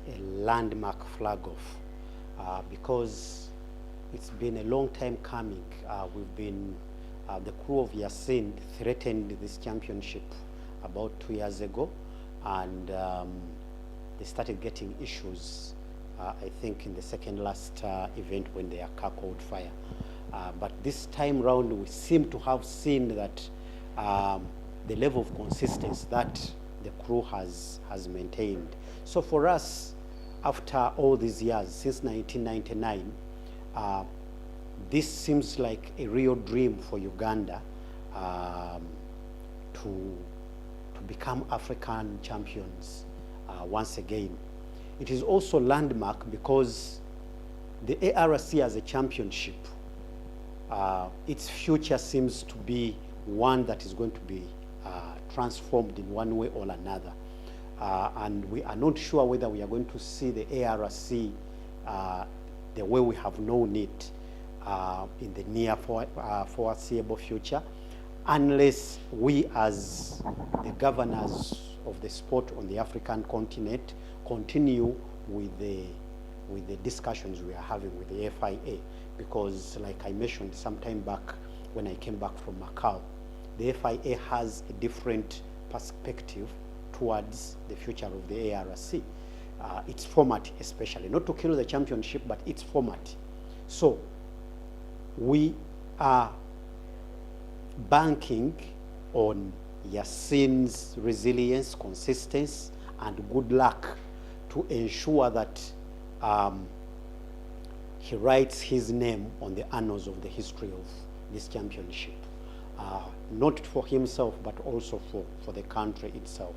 a landmark flag-off because it's been a long time coming. The crew of Yasin threatened this championship about 2 years ago, and they started getting issues, I think, in the second last event when their car caught fire. But this time round, we seem to have seen that the level of consistency that the crew has maintained. So for us, after all these years, since 1999, this seems like a real dream for Uganda to become African champions once again. It is also landmark because the ARC as a championship, its future seems to be one that is going to be transformed in one way or another. And we are not sure whether we are going to see the ARC the way we have known it in the near foreseeable future, unless we as the governors of the sport on the African continent continue with the discussions we are having with the FIA. Because like I mentioned some time back when I came back from Macau, the FIA has a different perspective towards the future of the ARC. Its format especially, not to kill the championship, but its format. So we are banking on Yasin's resilience, consistency, and good luck to ensure that he writes his name on the annals of the history of this championship. Not for himself, but also for the country itself.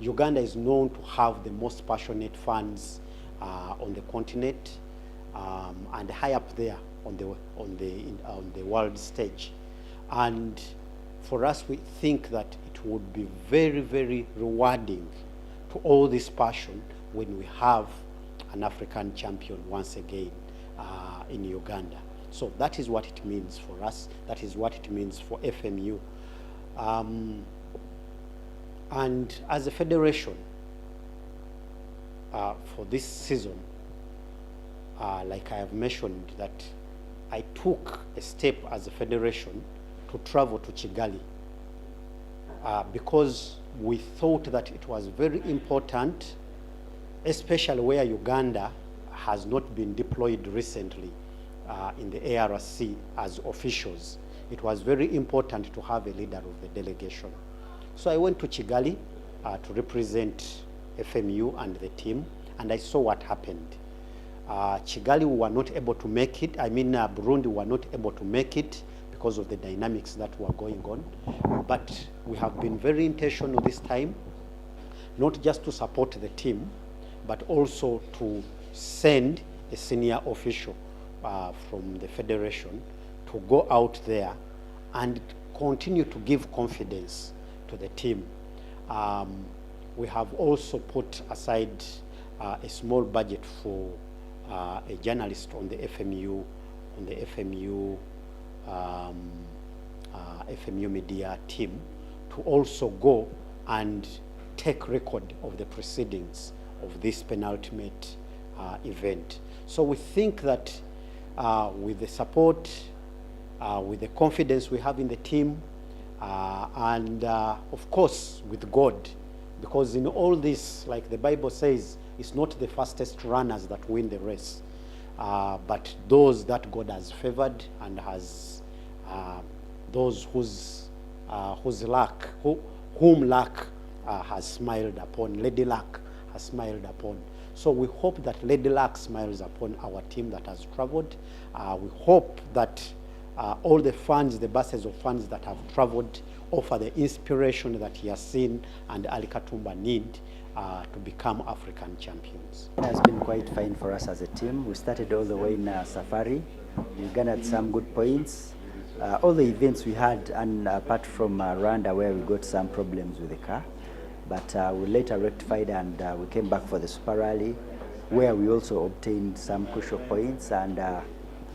Uganda is known to have the most passionate fans on the continent, and high up there on the world stage. And for us, we think that it would be very, very rewarding to all this passion when we have an African champion once again in Uganda. So that is what it means for us. That is what it means for FMU. And as a federation, for this season, like I have mentioned, that I took a step as a federation to travel to Kigali because we thought that it was very important, especially where Uganda has not been deployed recently in the ARC as officials. It was very important to have a leader of the delegation. So I went to Kigali to represent FMU and the team, and I saw what happened. Kigali were not able to make it. I mean, Burundi were not able to make it because of the dynamics that were going on. But we have been very intentional this time, not just to support the team, but also to send a senior official from the federation to go out there and continue to give confidence to the team. We have also put aside a small budget for a journalist on the FMU, FMU media team to also go and take record of the proceedings of this penultimate event. So we think that with the support, with the confidence we have in the team, and of course with God, because in all this, like the Bible says, it's not the fastest runners that win the race, but those that God has favored and has those whom luck has smiled upon, Lady Luck has smiled upon. So we hope that Lady Luck smiles upon our team that has traveled. We hope that all the funds, the buses of funds that have traveled, offer the inspiration that Yasin and Ali Katumba need to become African champions. It has been quite fine for us as a team. We started all the way in Safari. We garnered some good points. All the events we had, and apart from Rwanda where we got some problems with the car, but we later rectified and we came back for the Super Rally, where we also obtained some crucial points, and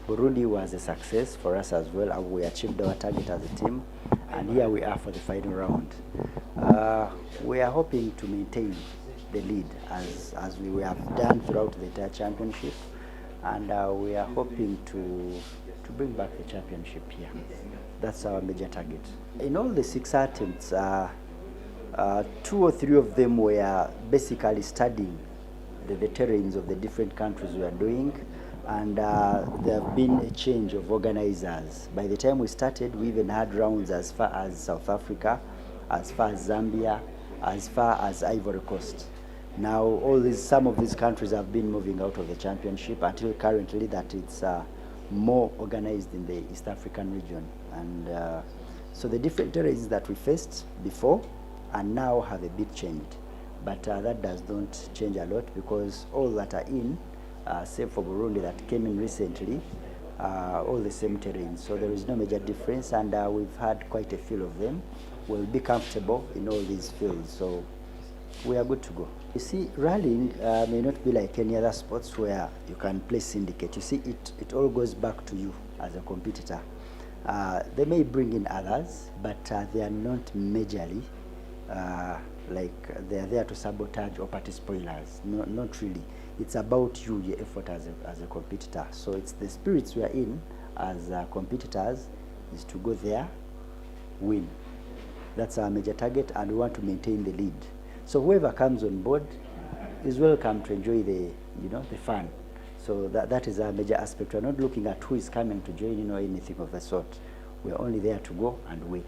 Burundi was a success for us as well. We achieved our target as a team, and here we are for the final round. We are hoping to maintain the lead as we have done throughout the entire championship, and we are hoping to bring back the championship here. That's our major target. In all the 6 attempts, 2 or 3 of them were basically studying the terrains of the different countries we are doing, and there have been a change of organizers. By the time we started, we even had rounds as far as South Africa, as far as Zambia, as far as Ivory Coast. Now some of these countries have been moving out of the championship until currently that it's more organized in the East African region. And so the different terrains that we faced before and now have a bit changed. But that does not change a lot, because all that are in, save for Burundi that came in recently, all the same terrain. So there is no major difference, and we've had quite a few of them. We'll be comfortable in all these fields, so we are good to go. You see, rallying may not be like any other sports where you can play syndicate. You see, it all goes back to you as a competitor. They may bring in others, but they are not majorly like they are there to sabotage or party spoilers. No, not really. It's about you, your effort as a competitor. So it's the spirits we are in as competitors is to go there, win. That's our major target, and we want to maintain the lead. So whoever comes on board is welcome to enjoy the fun. So that is our major aspect. We're not looking at who is coming to join, anything of the sort. We're only there to go and win.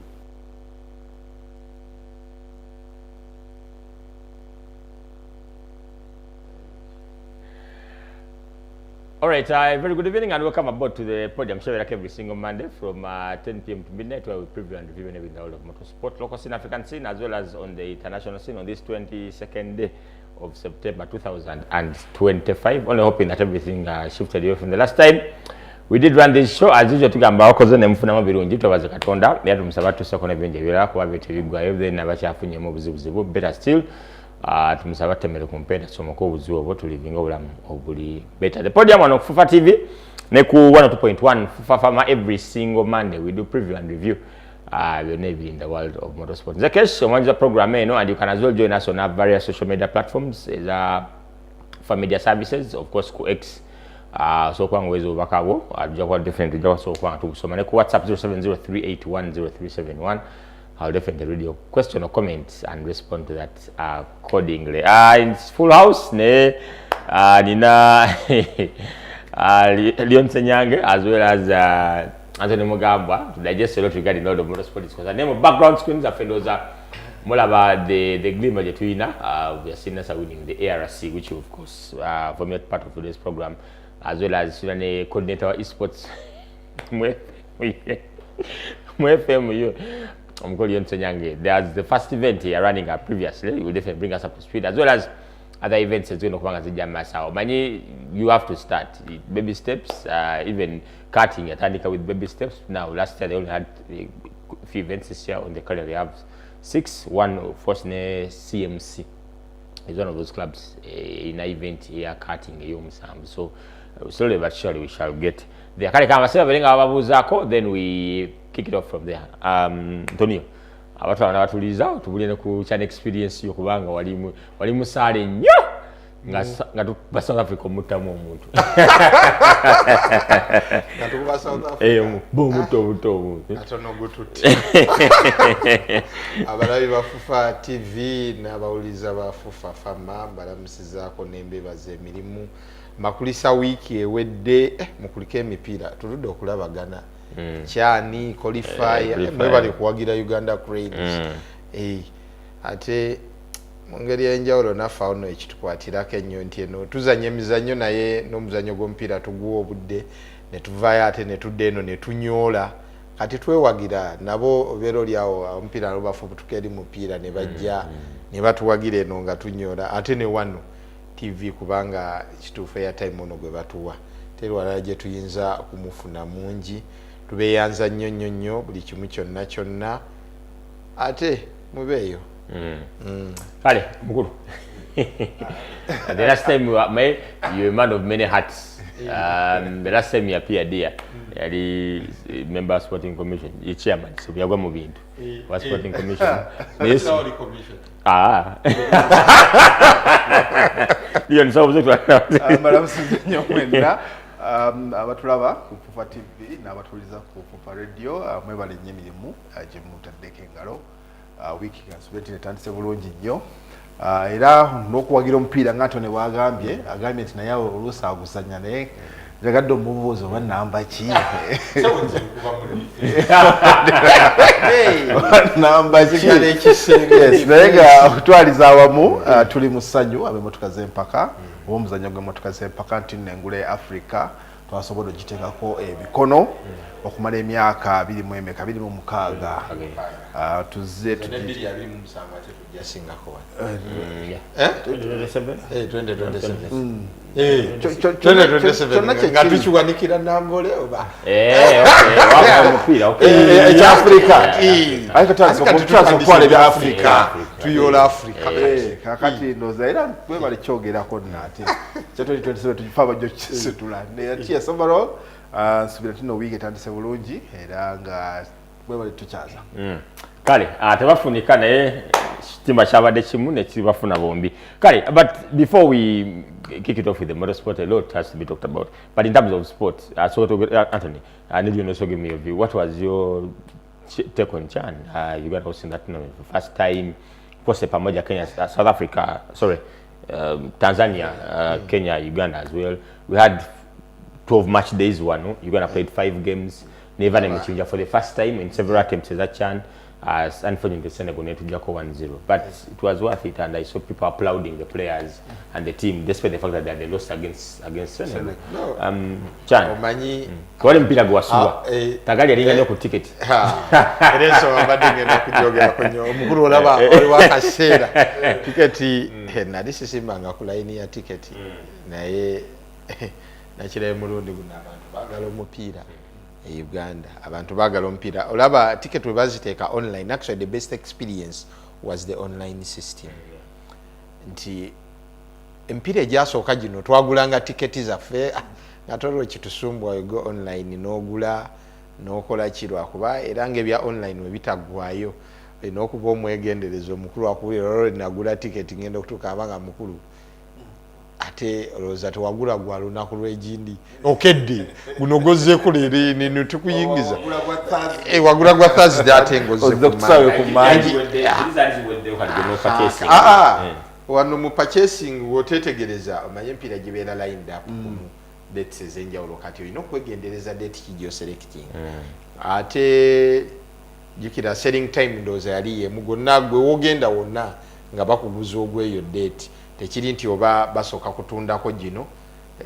All right, very good evening and welcome aboard to the Podium show like every single Monday from 10 p.m. to midnight, where we preview and review everything in the world of motorsport, local scene, African scene, as well as on the international scene on this 22nd day of September 2025. Only hoping that everything shifted away from the last time we did run this show. As usual, tugamba wakoze ne mfuna mabirungi tubaze katonda era tumusaba tusoko nebinje bira kuba bitibigwa then abachafunye mu buzibuzibu. Better still, tumusaba temere kumpenda somoko obuzibu obwo tulivinga obulamu obuli better. The Podium on Fufa TV ne ku 102.1 Fufa Farmer. Every single Monday we do preview and review the Navy in the world of motorsport. The case the program, and you can as well join us on our various social media platforms for media services, of course, X. So kwa ngwezo bakabo ajawa different so kwa tusoma ne ku WhatsApp 0703810371. I'll definitely read your question or comments and respond to that accordingly. In full house ne nina Leon Senyange as well as Anthony Mugamba to digest a lot regarding all the motorsport because the name of background screens are fellows more about the glimmer between we are seeing us winning the ARC, which of course for me part of today's program, as well as the coordinator of esports. There's the first event here running previously. You will definitely bring us up to speed, as well as other events as well. You have to start baby steps, even karting at with baby steps. Now last year they only had a few events this year on the calendar. They have 6. One of course CMC is one of those clubs in an event here karting. So slowly but surely we shall get there. Then we kick it off from there. Antonio, abantu abatuliza tubulene ku channel experience yokubanga wali musale nnyo nga tuba South Africa mutamu omuntu nga tuba South Africa muto atono gututi abalabi ba Fufa TV n'abawuliza ba Fufa Fama balamusizaako n'embebaza emirimu makulisa wiki ewedde mukulika emipiira tuludde okulabagana Chani qualifier mwebali kuwagira Uganda Cranes ate mungeri enjawulo nafa ono ekitukwatira ennyo nti eno tuzanye emizannyo naye n'omuzannyo gw'omupiira tuguwa obudde ne tuvaayo ate ne tudde eno ne tunyoola kati twewagira nabo beero lyawo omupiira lubafubutuka eri mupiira ne bajja ne batuwagira eno nga tunyoola ate ne wano TV kubanga kituufu airtime ono gwe batuwa terwalala gye tuyinza kumufuna mungi tubeyanza nnyo buli kimu kyonna ate mubeeyo kale mukulu. The last time you were a man of many hats. The last time you appeared there, the member of Sporting Commission, the chairman, so we are going to move into Sporting Commission. Yes. Commission. Leon sabuze twala. Malamusize nnyo mwenna abatulaba ku Fufa TV n'abatuliza ku Fufa Radio mwebale nnyo emirimu gye mutaddeko engalo wiiki kasubeti netandise bulungi nnyo era n'okuwagira omupiira nga Antony bwagambye agambye nti naye oluusi aguzannya naye njagadde omubuuza oba namba ki namba ki naye nga okutwaliza awamu tuli mu ssanyu ab'emmotoka z'empaka omuzannyo gw'emmotoka z'empaka nti nengula ya Africa twasobola ogiteekako emikono okumala emyaka 26 tuzze nga tukiwanikira nambole oba ekyaafrika ebya Africa tuyola Africa kakati ndoza era webale kyogerako nate kya 2027 tugifa abajo kisetula neyakiya somaro nsubira tino wiiki etandise bulungi era nga webale tukyaza kale tebafunika naye kitimba kyabadde kimu nekibafuna bombi kale but before we kick it off with the motorsport, a lot has to be talked about. But in terms of sport, Anthony, I need you to also give me your view. What was your take on Chan? You got hosting that tournament for the first time. Pose pamoja Kenya, South Africa, sorry, Tanzania, Kenya, Uganda as well. We had 12 match days. Uganda played 5 games. Never named for the first time in several attempts as a Chan. As unfortunately Senegal to Jacko 1-0, but it was worth it, and I saw people applauding the players and the team, despite the fact that they lost against Senegal. Chan, kwa mpira gwasuwa tagali yalinga nyo ku ticket ereso abadde ngenda kujogera kwenye omukuru olaba oli wakasera ticket nali sisimbanga ku line ya ticket naye nakirayo mulundi guno abantu bagala omupiira Uganda abantu bagala omupiira olaba ticket we baziteeka online. Actually the best experience was the online system. Nti empira egyasooka gino twagulanga tiketi zaffe nga tolwo kitusumbwa we go online n'ogula n'okola kirwakuba era ng'ebya online we bitaggwayo n'okuba omwegendereza omukulu akubira olwo nagula tiketi ngenda okutuuka abanga mukulu ate olowooza tewagula gwa lunaku lw'egindi okedde guno gozzeeko leero nino tukuyingiza wagula gwa Thursday ate ngozze wano mu purchasing wotetegereza omanye empira gibeera lined up dates ez'enjawulo kati olina okwegendereza date kijjo selecting ate jukira selling time ndowooza yali yemu gonna gwe wogenda wonna nga bakuguza ogw'eyo date tekiri nti oba basooka kutundako gino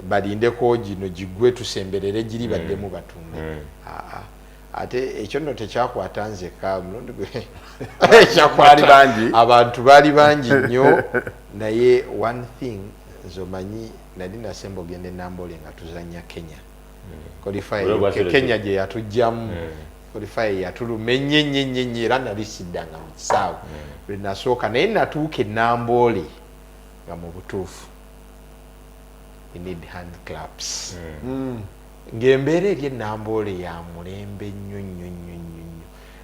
balindeko gino gigwe tusemberere giri baddemu batunda ate ekyo nno tekyakwata nzeka mulundi gwe abantu baali bangi nnyo naye one thing zomanyi nali nasemba ogenda enambole nga tuzanya Kenya Kenya gye yatujjamu qualify yatuluma ennyo era nali siddanga mu kisaawe bwe nasooka naye natuuka enambole nga mu butuufu we need hand claps ng'embeera eri ennambole ya mulembe nnyo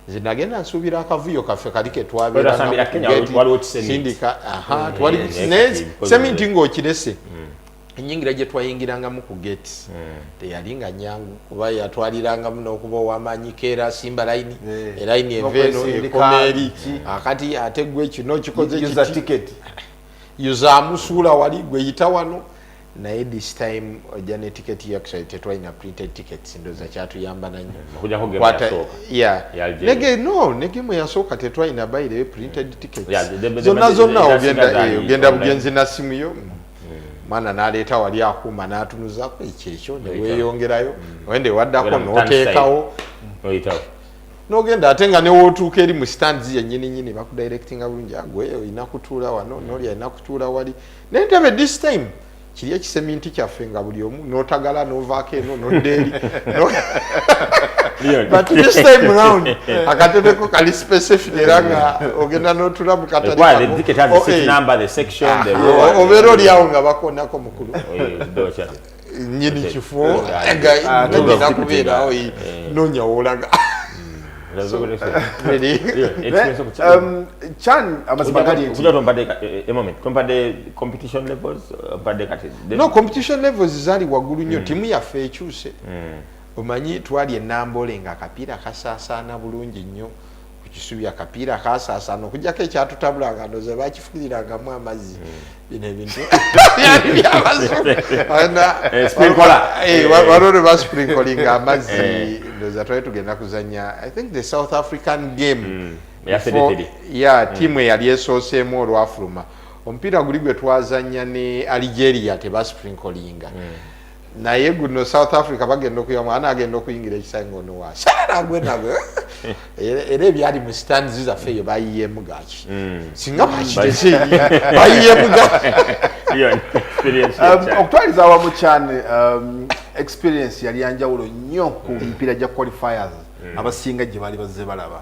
nze nagenda nsuubira akavuyo kaffe kali ke twabeerasindika seminti ng'okirese ennyingira gye twayingirangamu ku gate teyalinga nyangu kuba yatwalirangamu n'okuba ow'amaanyi keera simba layini elayini eveeno ekoma eri akati ate gwe kino kikoze kiti yuzamusuula wali gwe yita wano naye this time ojja ne ticket actually tetwalina printed tickets ndooza kyatuyamba nanyo negemu yasooka tetwalina bayire printed tickets zonna ogenda bugenzi na simu yo mwana n'aleeta wali akuuma n'atunuzaako ekyekyo neweeyongerayo wende waddako n'oteekawo n'ogenda ate nga newootuuka eri mu stands yennyini bakudirectinga bulungi agwe olina kutuula wano n'oli alina kutuula wali n'entebe this time kiri ekiseminti kyaffe nga buli omu n'otagala n'ovaako eno n'odda eri but this time round akatebeko kali specific era nga ogenda n'otula mu kataleobeera oli awo nga bakonako mukulu nnyini kifo ngina kubeerawo noonya woolaga Chan amazima gali kuja tombade a moment tombade competition levels mbade kati no competition levels zali waggulu nnyo timu yaffe ekyuse omanyi twali enambole nga akapiira kasaasaana bulungi nnyo ku kisubi akapiira kasaasaana okujjako ekyatutabulanga ndoza bakifukirangamu amazzi bino ebintu waliwo basprinklinga amazzi ndoza twali tugenda kuzanya I think the South African game tiimu eyali esooseemu olwafuluma omupiira guli gwe twazanya ne Algeria tebasprinklinga naye guno South Africa bagenda okuyamu agenda okuyingira ekisango nowa saragwe nagwe era ebyali mu stands zaffe eyo bayiyemu gaki singa bakitese bayiyemu gaki okutwaliza awamu cyane experience yali yanjawulo nnyo ku mpira gya qualifiers abasinga gye bali bazze balaba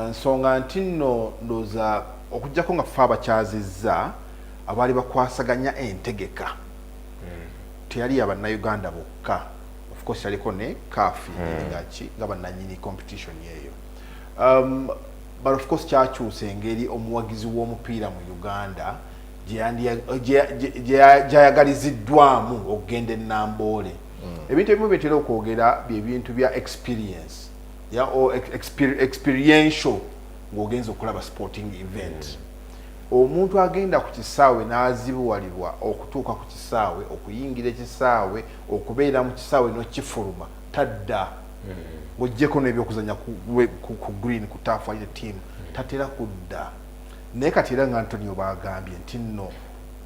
nsonga nti nno ndooza okujjako nga ffe abakyazizza abaali bakwasaganya entegeka teyali Uganda bokka of course yaliko ne CAF nga bannanyini competition yeeyo but of course kyakyusa engeri omuwagizi w'omupiira mu Uganda gyayagaliziddwamu okugenda enamboole ebintu ebimu byetera okwogera byebintu bya experience or experiential ng'ogenza okulaba sporting event omuntu agenda ku kisaawe n'azibuwalirwa okutuuka ku kisaawe okuyingira ekisaawe okubeera mu kisaawe n'okifuluma tadda ng'oggyeko n'ebyokuzanya ku green ku turf walire team tatera kudda naye kati era nga Antonio bagambye nti nno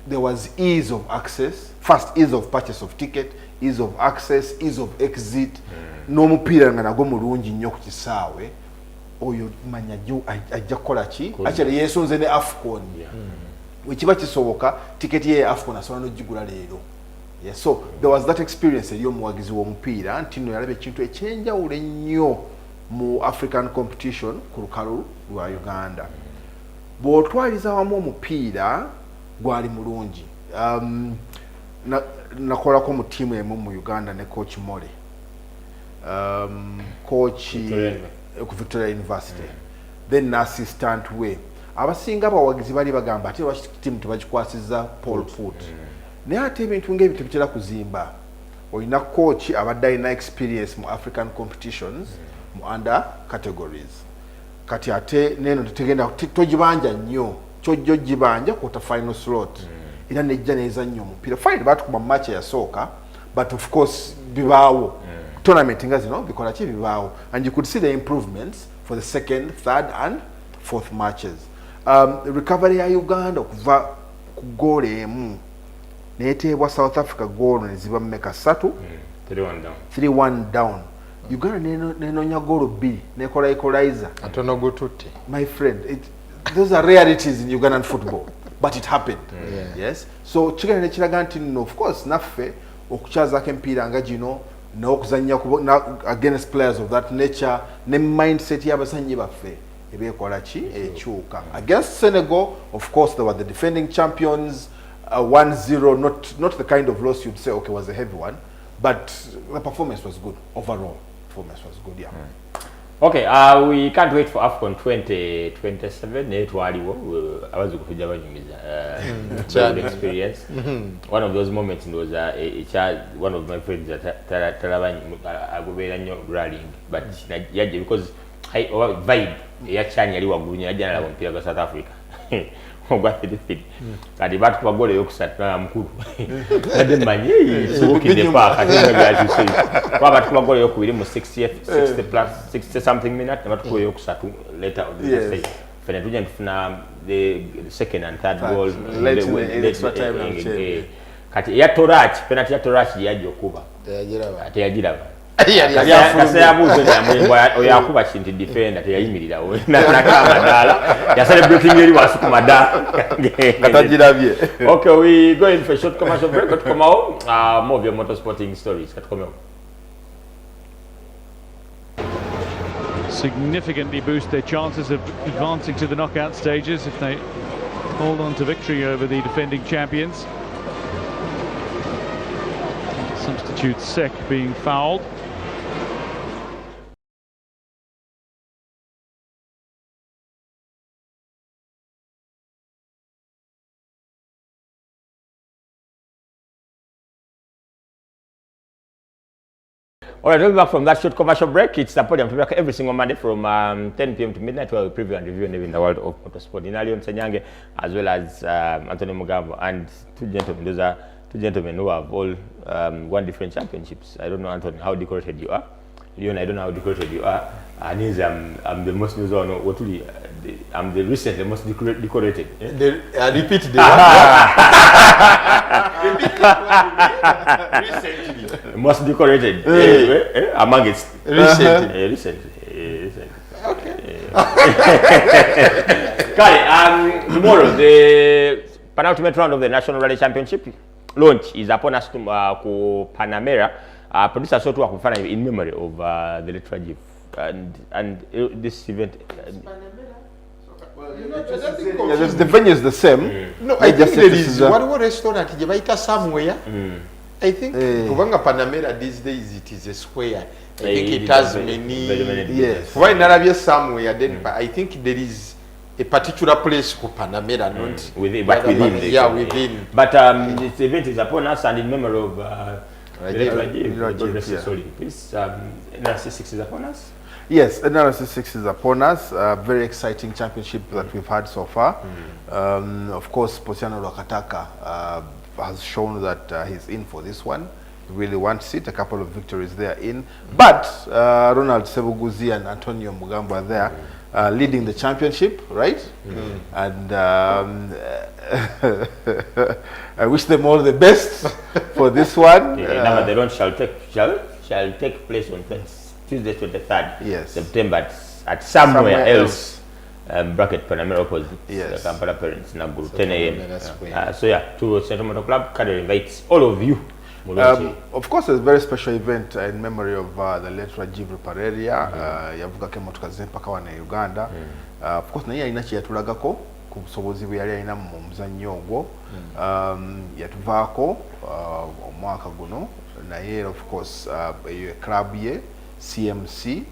there was ease of access first ease of purchase of ticket ease of access ease of exit n'omupiira nga nagwo mulungi nnyo ku kisaawe oyo manya juu ajja kukola ki actually yensonze ne AFCON wekiba kisoboka ticket ye AFCON asobola n'ogigula leero so there was that experience eriyo muwagizi w'omupiira nti nno yalaba ekintu ekyenjawulo ennyo mu African competition ku lukalu lwa Uganda bw'otwaliza wamu omupiira gwali mulungi nakolako mu ttiimu emu mu Uganda ne coach Mole coach ku Victoria University then assistant we abasinga abawagizi bali bagamba ate lwaki timu tebakikwasiza Paul Put naye ate ebintu ng'ebyo tebitera kuzimba olina coach abadde alina experience mu African competitions mu under categories kati ate neno tetegenda tojibanja nnyo kyojjo gibanja quarter final slot era nejja neza nnyo omupiira fine batukuba mu match yasooka but of course bibaawo tournament nga zino bikola ki bibaawo and you could see the improvements for the second, third and fourth matches. Recovery ya Uganda okuva ku goal emu neetebwa South Africa goal neziba mmeka 3 3-1 down Uganda nenonya goal 2 nekola equalizer atono gututte my friend those are rarities in Ugandan football but it happened yes so chigana nekiraga nti no of course naffe okukyaza kempiira nga gino n'okuzanya against players of that nature ne mindset y'abazanyi baffe ebekola ki ekyuka against Senegal of course they were the defending champions 1-0 not the kind of loss you'd say okay was a heavy one but the performance was good overall performance was good okay we can't wait for AFCON 2027 etwaliwo abazi kufuja banyumiza experience one of those moments was one of my friends talabanyi agobera nyo rallying but yaje because vibe ya chani yali wagunya ajana la mpira ga South Africa ogwa fit kadi batu kwa gole yokusatu na mkuru kade manye soki de pa kadi nga say kwa batu kwa gole yokubiri mu 60 plus 60 something minute batu kwa yokusatu later on the say fena tuja tufuna the second and third goal the extra time kati ya torach penalty ya torach yaje okuba teyagiraba yabuze oyakuba kinti defender teyayimirira nakamadala ya celebrating eri wasu kumadala katagirabye okay we go in for a short commercial break to come out more of your motorsporting stories significantly boost their chances of advancing to the knockout stages if they hold on to victory over the defending champions. Substitute Sek being fouled. All right, we'll be back from that short commercial break. It's the Podium to be back every single Monday from 10 p.m. to midnight, where we preview and review in the world of motorsport. In Alion Senyange, as well as Anthony Mugambo, and two gentlemen. Those are two gentlemen who have all won different championships. I don't know, Anthony, how decorated you are. Leon, I don't know how decorated you are. And I'm the most news on what really, I'm the recently most decorated. Repeat the recently. Most decorated among its recently. Okay. Kale, tomorrow the penultimate round of the National Rally Championship launch is upon us to Panamera. Producer so to in memory of the late Rajiv, and this event. The venue is the same. No, I think there is one restaurant somewhere. I think Kubanga Panamera these days it is a square. I think it has many. Yes. Why Narabia somewhere? Then I think there is a particular place for Panamera, not within. Within. But this event is upon us and in memory of Rajiv. Sorry, please. NRC6 is upon us. Yes, NRC6 is upon us. Very exciting championship that we've had so far. Of course, Posiano Rakataka has shown that he's in for this one. He really wants it. A couple of victories there in. But Ronald Sebuguzi and Antonio Mugambo are there leading the championship, right? And I wish them all the best for this one. The launch shall take place on Tuesday, 23rd September at somewhere else. Bracket Panamera opposite Kampala Parents Naguru, 10 a.m. So yeah, to Central Motor Club, Kader invites all of you. Of course, it's a very special event in memory of the late Rajiv Pareria. Yavuga ke motoka zempaka wana Uganda. Of course, naye alina kyeyatulagako ku busobozi bwe yali alina mu muzannyo ogwo. Yatuvaako omwaka guno naye of course club ye CMC.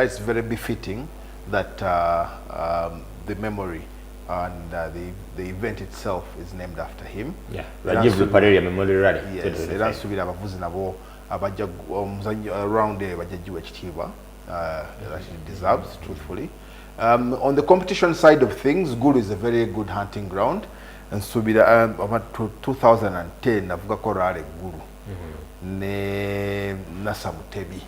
It's very befitting that the memory and the event itself is named after him. Yeah, Rajiv Pareria Memorial Rally. Yes, era nsubira abavuzi nabo abajja omuzannyo around bajjajiwa ekitiibwa that he deserves, truthfully. On the competition side of things, Gulu is a very good hunting ground. And nsubira about 2010 navuga ko rally Gulu ne Nasamutebi.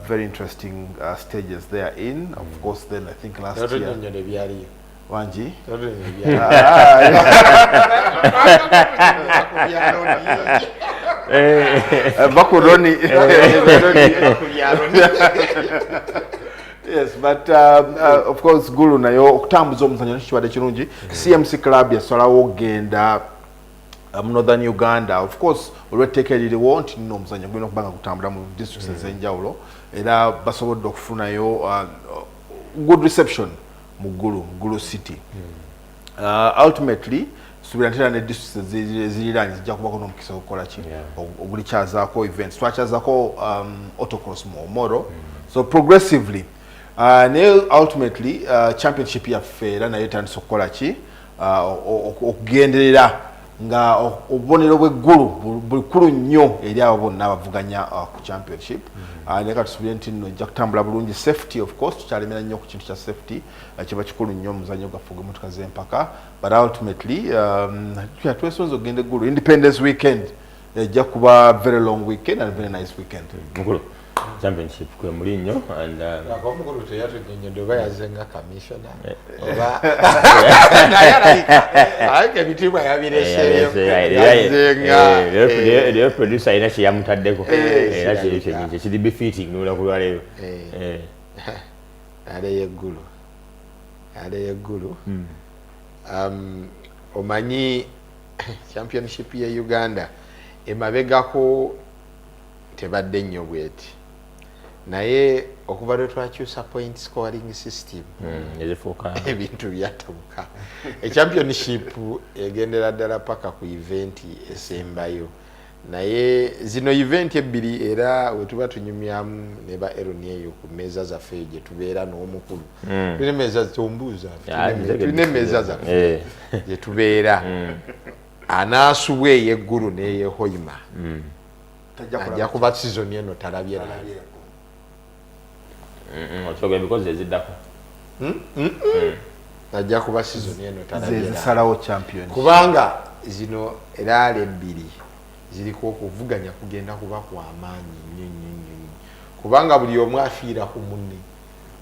Very interesting stages they are in. Of course, then I think last year. Wanji. Bakuroni. Yes, but of course, Gulu nayo okutambuza omuzannyo n'ekibadde kirungi. CMC club yasalawo ogenda Northern Uganda. Of course, olw'etteeka eririwo nti nno omuzannyo gulina okubanga gutambula mu districts ez'enjawulo era basobodde okufunayo good reception mu Gulu city. Ultimately, subira ntera ne districts eziriraanye zijja kubako n'omukisa okukola ki ogulikyazaako events. Twakyazaako autocross mu Omoro. So progressively, naye ultimately championship yaffe era nayo etandise okukola ki okugenderera nga obubonero bw'eggulu bukulu nnyo eri abo bonna abavuganya ku championship. Naye katusubire nti nno ejja kutambula bulungi. Safety of course tukyalemera nnyo ku kintu kya safety kiba kikulu nnyo omuzannyo gwaffe gw'emmotoka z'empaka, but ultimately twesonze okugenda eggulu. Independence weekend ejja kuba very long weekend and very nice weekend. Championship kwe mulinyo and akomukulu teyatunyonyodde oba yazenga commissioner oba ayike bitibwa yabireseeyo the producer ina kye yamutaddeko era kiri befitting n'olwakula leero ale yeggulu omanyi championship ye Uganda emabegako tebadde nnyo bweti. Naye okuva lwe twakyusa point scoring system ebintu byatabuka. Championship egendera ddala paka ku event esembayo. Naye zino event ebbiri era wetuba tunyumyamu ne ba eyo ku mmeeza zaffe gye tubeera n'omukulu. Tulina emmeeza zitombuuza. Tulina emmeeza zaffe gye tubeera. Anaasubwa ey'eggulu n'eyehoima. ajja kuba season eno talabye Ochoge because ezidako. ajja kuba season eno talabye zisalawo champion kubanga zino eraale ebbiri ziriko okuvuganya kugenda kuba kw'amaanyi nnyo kubanga buli omu afiira ku munne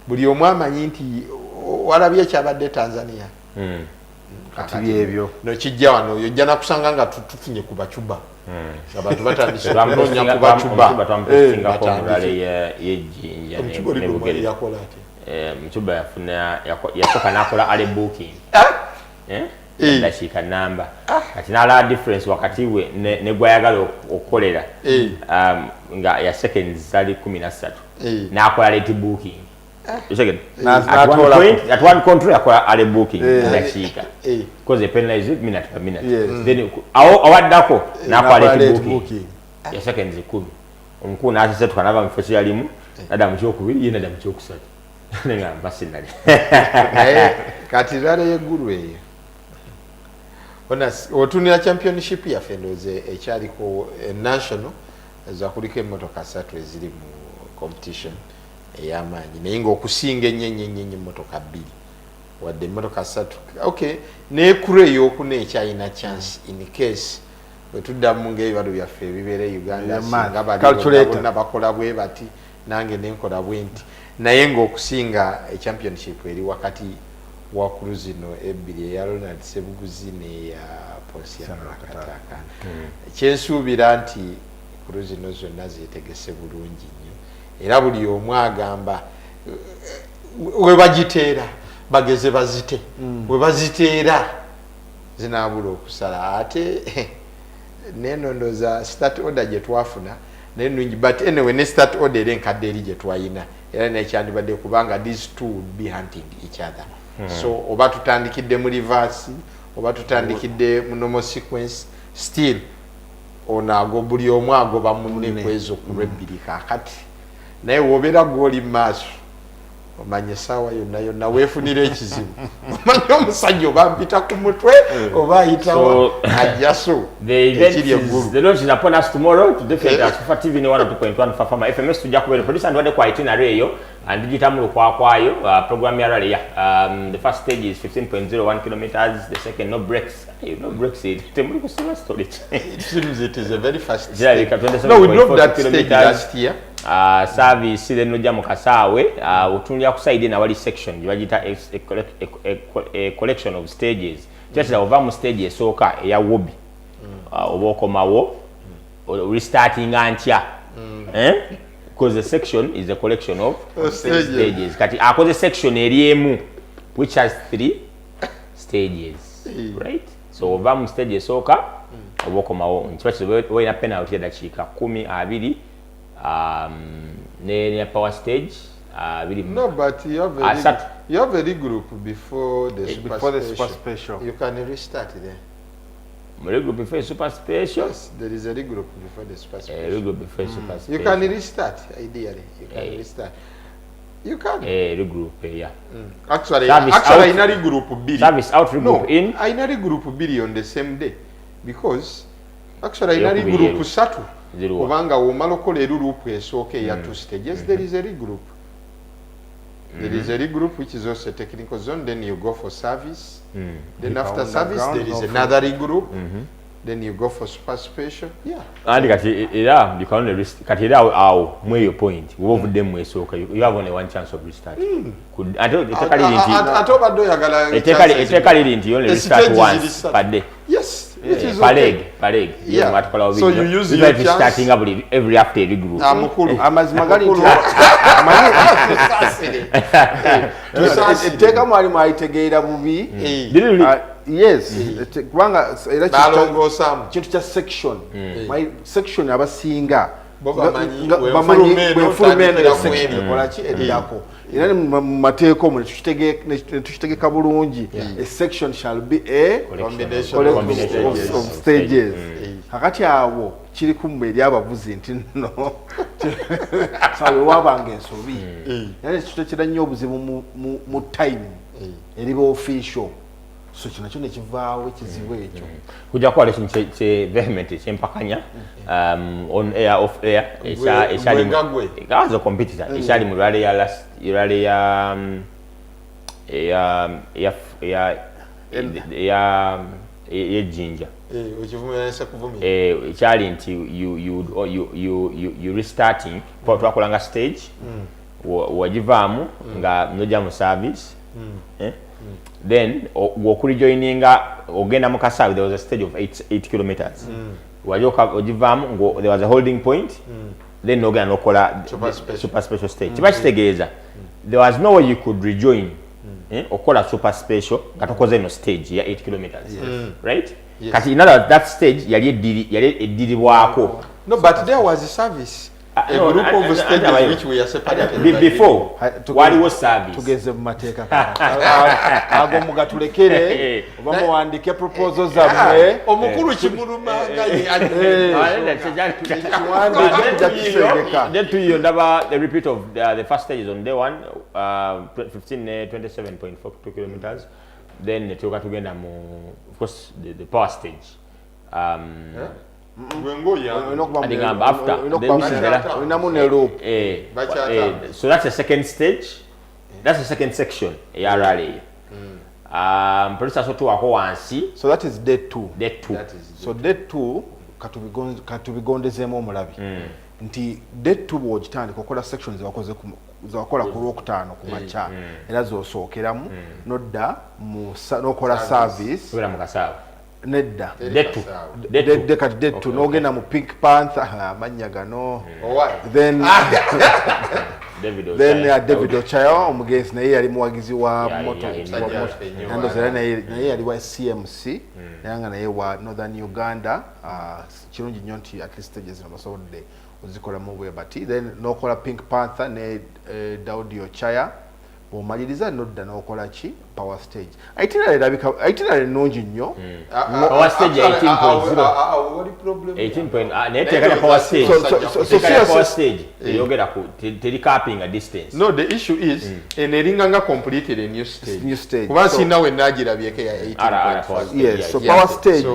buli omu amanyi nti walabye ekyabadde Tanzania kati byebyo nokijja wano ojja nakusanga nga tufunye ku bacuba abantu batandise okunoonya ku bacuba Mchuba yasoka nakola ale booking dakiika namba kati nala difference wakati we ne gwayagala okukolera nga ya seconds zali 13 nakola late booking at one control yakola ale booking dakiika because penalize minute per minute then awaddako nakola late booking ya seconds 10 omukulu n'asese tukanaba mu fosi yalimu nada mu kyokubiri yena nada mu kyokusatu nenga masinali kati rale yeggulu eyo otunira championship yaffe ndoze ekyaliko national zakuliko emmotoka 3 eziri mu competition ey'amaanyi naye ng'okusinga ennyo emmotoka 2 wadde emmotoka 3 okay neekuru ey'okuna ekyalina chance in case bwetuddamu ng'ebibalo byaffe ebibeera Uganda singa bonna bakola bwe bati nange nenkola bwe nti naye ng'okusinga championship eri wakati wakulu zino ebbiri eya Ronald Sebuguzi neya Ponsiano Nakataka kyensuubira nti kulu zino zonna zeetegese bulungi nnyo era buli omu agamba we bagiteera bageze bazite we baziteera zinaabula okusala ate nenondoza start order gye twafuna naye nungi but anyway ne start order era enkadde eri gye twayina era nekyandibadde kubanga these two would be hunting each other so oba tutandikidde mu reverse oba tutandikidde mu normal sequence still onaago buli omu agoba munne kwezo ku lwebbiri kaakati naye wobeera gw'oli mu maaso omanye essaawa yonna weefunira ekizibu omanye omusajja oba mpita ku mutwe oba ayitawo ajjaso ekiri eggulu. The launch is upon us tomorrow to defend us for TV in 102.1 Fafama FMS tujja kubeera producer ndwadde kwa itinerary eyo and digital mu kwakwayo program ya rally the first stage is 15.01 kilometers, the second no breaks temuli kusima storage It seems it is a very fast stage. No, we drove that stage last year. Service then nojja mu kasaawe otunulira ku side na wali section gibagita a collection of stages kyakira ova mu stage esooka eya wobi oba okomawo restarting antya because the section is a collection of stages kati akoze section eri emu which has 3 stages right so ova mu stage esooka oba okomawo nkibakira olina penalty ya dakiika 10-20 near power stage really no but you have a regroup before the super special. You can restart there. Regroup before super special? Yes, there is a regroup before the super special. Regroup before super special. You can restart ideally. You can restart. You can. Regroup, yeah. Actually, I in a regroup B. Service out regroup in. I in a regroup B on the same day because actually in a regroup satu. Kubanga womala okola erurupu esooka eya 2 stages there is a regroup. There is a regroup which is also a technical zone, then you go for service. Then after service there is another regroup. Then you go for super special. Yeah. And kati era you can only kati era awo mweyo point wovudde mu esooka you have only one chance of restart. Could atobadde oyagala eteka liri nti you only restart once per day. Yes. Paleg. Yeah. So you use your chance. Starting up every after every group. Amazima gali etteka mwalimu ayitegeera bubi. Yes, kubanga era kintu kya section. Section abasinga bamanyi bwefulumeno section ekolaki eddako. Era mu mateeko mu tukitegeka bulungi a section shall be a combination of stages. Kakati awo kiri kumbe eri abavuzi nti no sawe wabanga ensobi era kitekera nnyo obuzibu mu time eri ba official so kino kyo ne kivaawo ekizibu ekyo kujja kukola ekintu kye vehement kyempakanya on air off air ekyali gazo competitor ekyali mu lwale ya jinja ekyali nti you restarting twakolanga stage wagivaamu nga nojja mu service then wokurijoininga ogenda mu kasavi there was a stage of 8 kilometers walioka ogivaamu there was a holding point then nogenda nokola super special stage kiba kitegeeza there was no way you could rejoin okola super special nga tokoze no stage ya 8 kilometers right kati in that stage yali eddiribwako no but there was a service a group of stages which we are separated before wali was service tugeze mu mateeka ago mugatulekere oba muwandike proposals zammwe omukulu kimulumanga then to you ndaba the repeat of the first stage on day 1 27.42 kilometers then tuka tugenda mu of course the power stage after so that's the second stage, that's the second section ya rally producer so to wako wansi so that is day 2 so day 2 katubigondezemu omulabi nti day 2 bwogitandika okola sections zawakola ku lwokutaano ku makya era zosookeramu nodda nokola service nedda kati detu nogenda mu Pink Panther amanya gano then David Ochayo omugenzi naye yali muwagizi wa moto naye yali wa CMC nayanga naye wa Northern Uganda kirungi nnyo nti at least stages nabasobodde ozikola mu bwe bati then nokola Pink Panther ne Daudi Ochaya omaliriza nodda nokola ki power stage itinerary nungi nnyo power stage 18.0 neteka power stage power stage yogera ku teri capping a distance no the issue is eneringa completed a new stage kuba sina we nagirabyeke ya 18.5 yes so power stage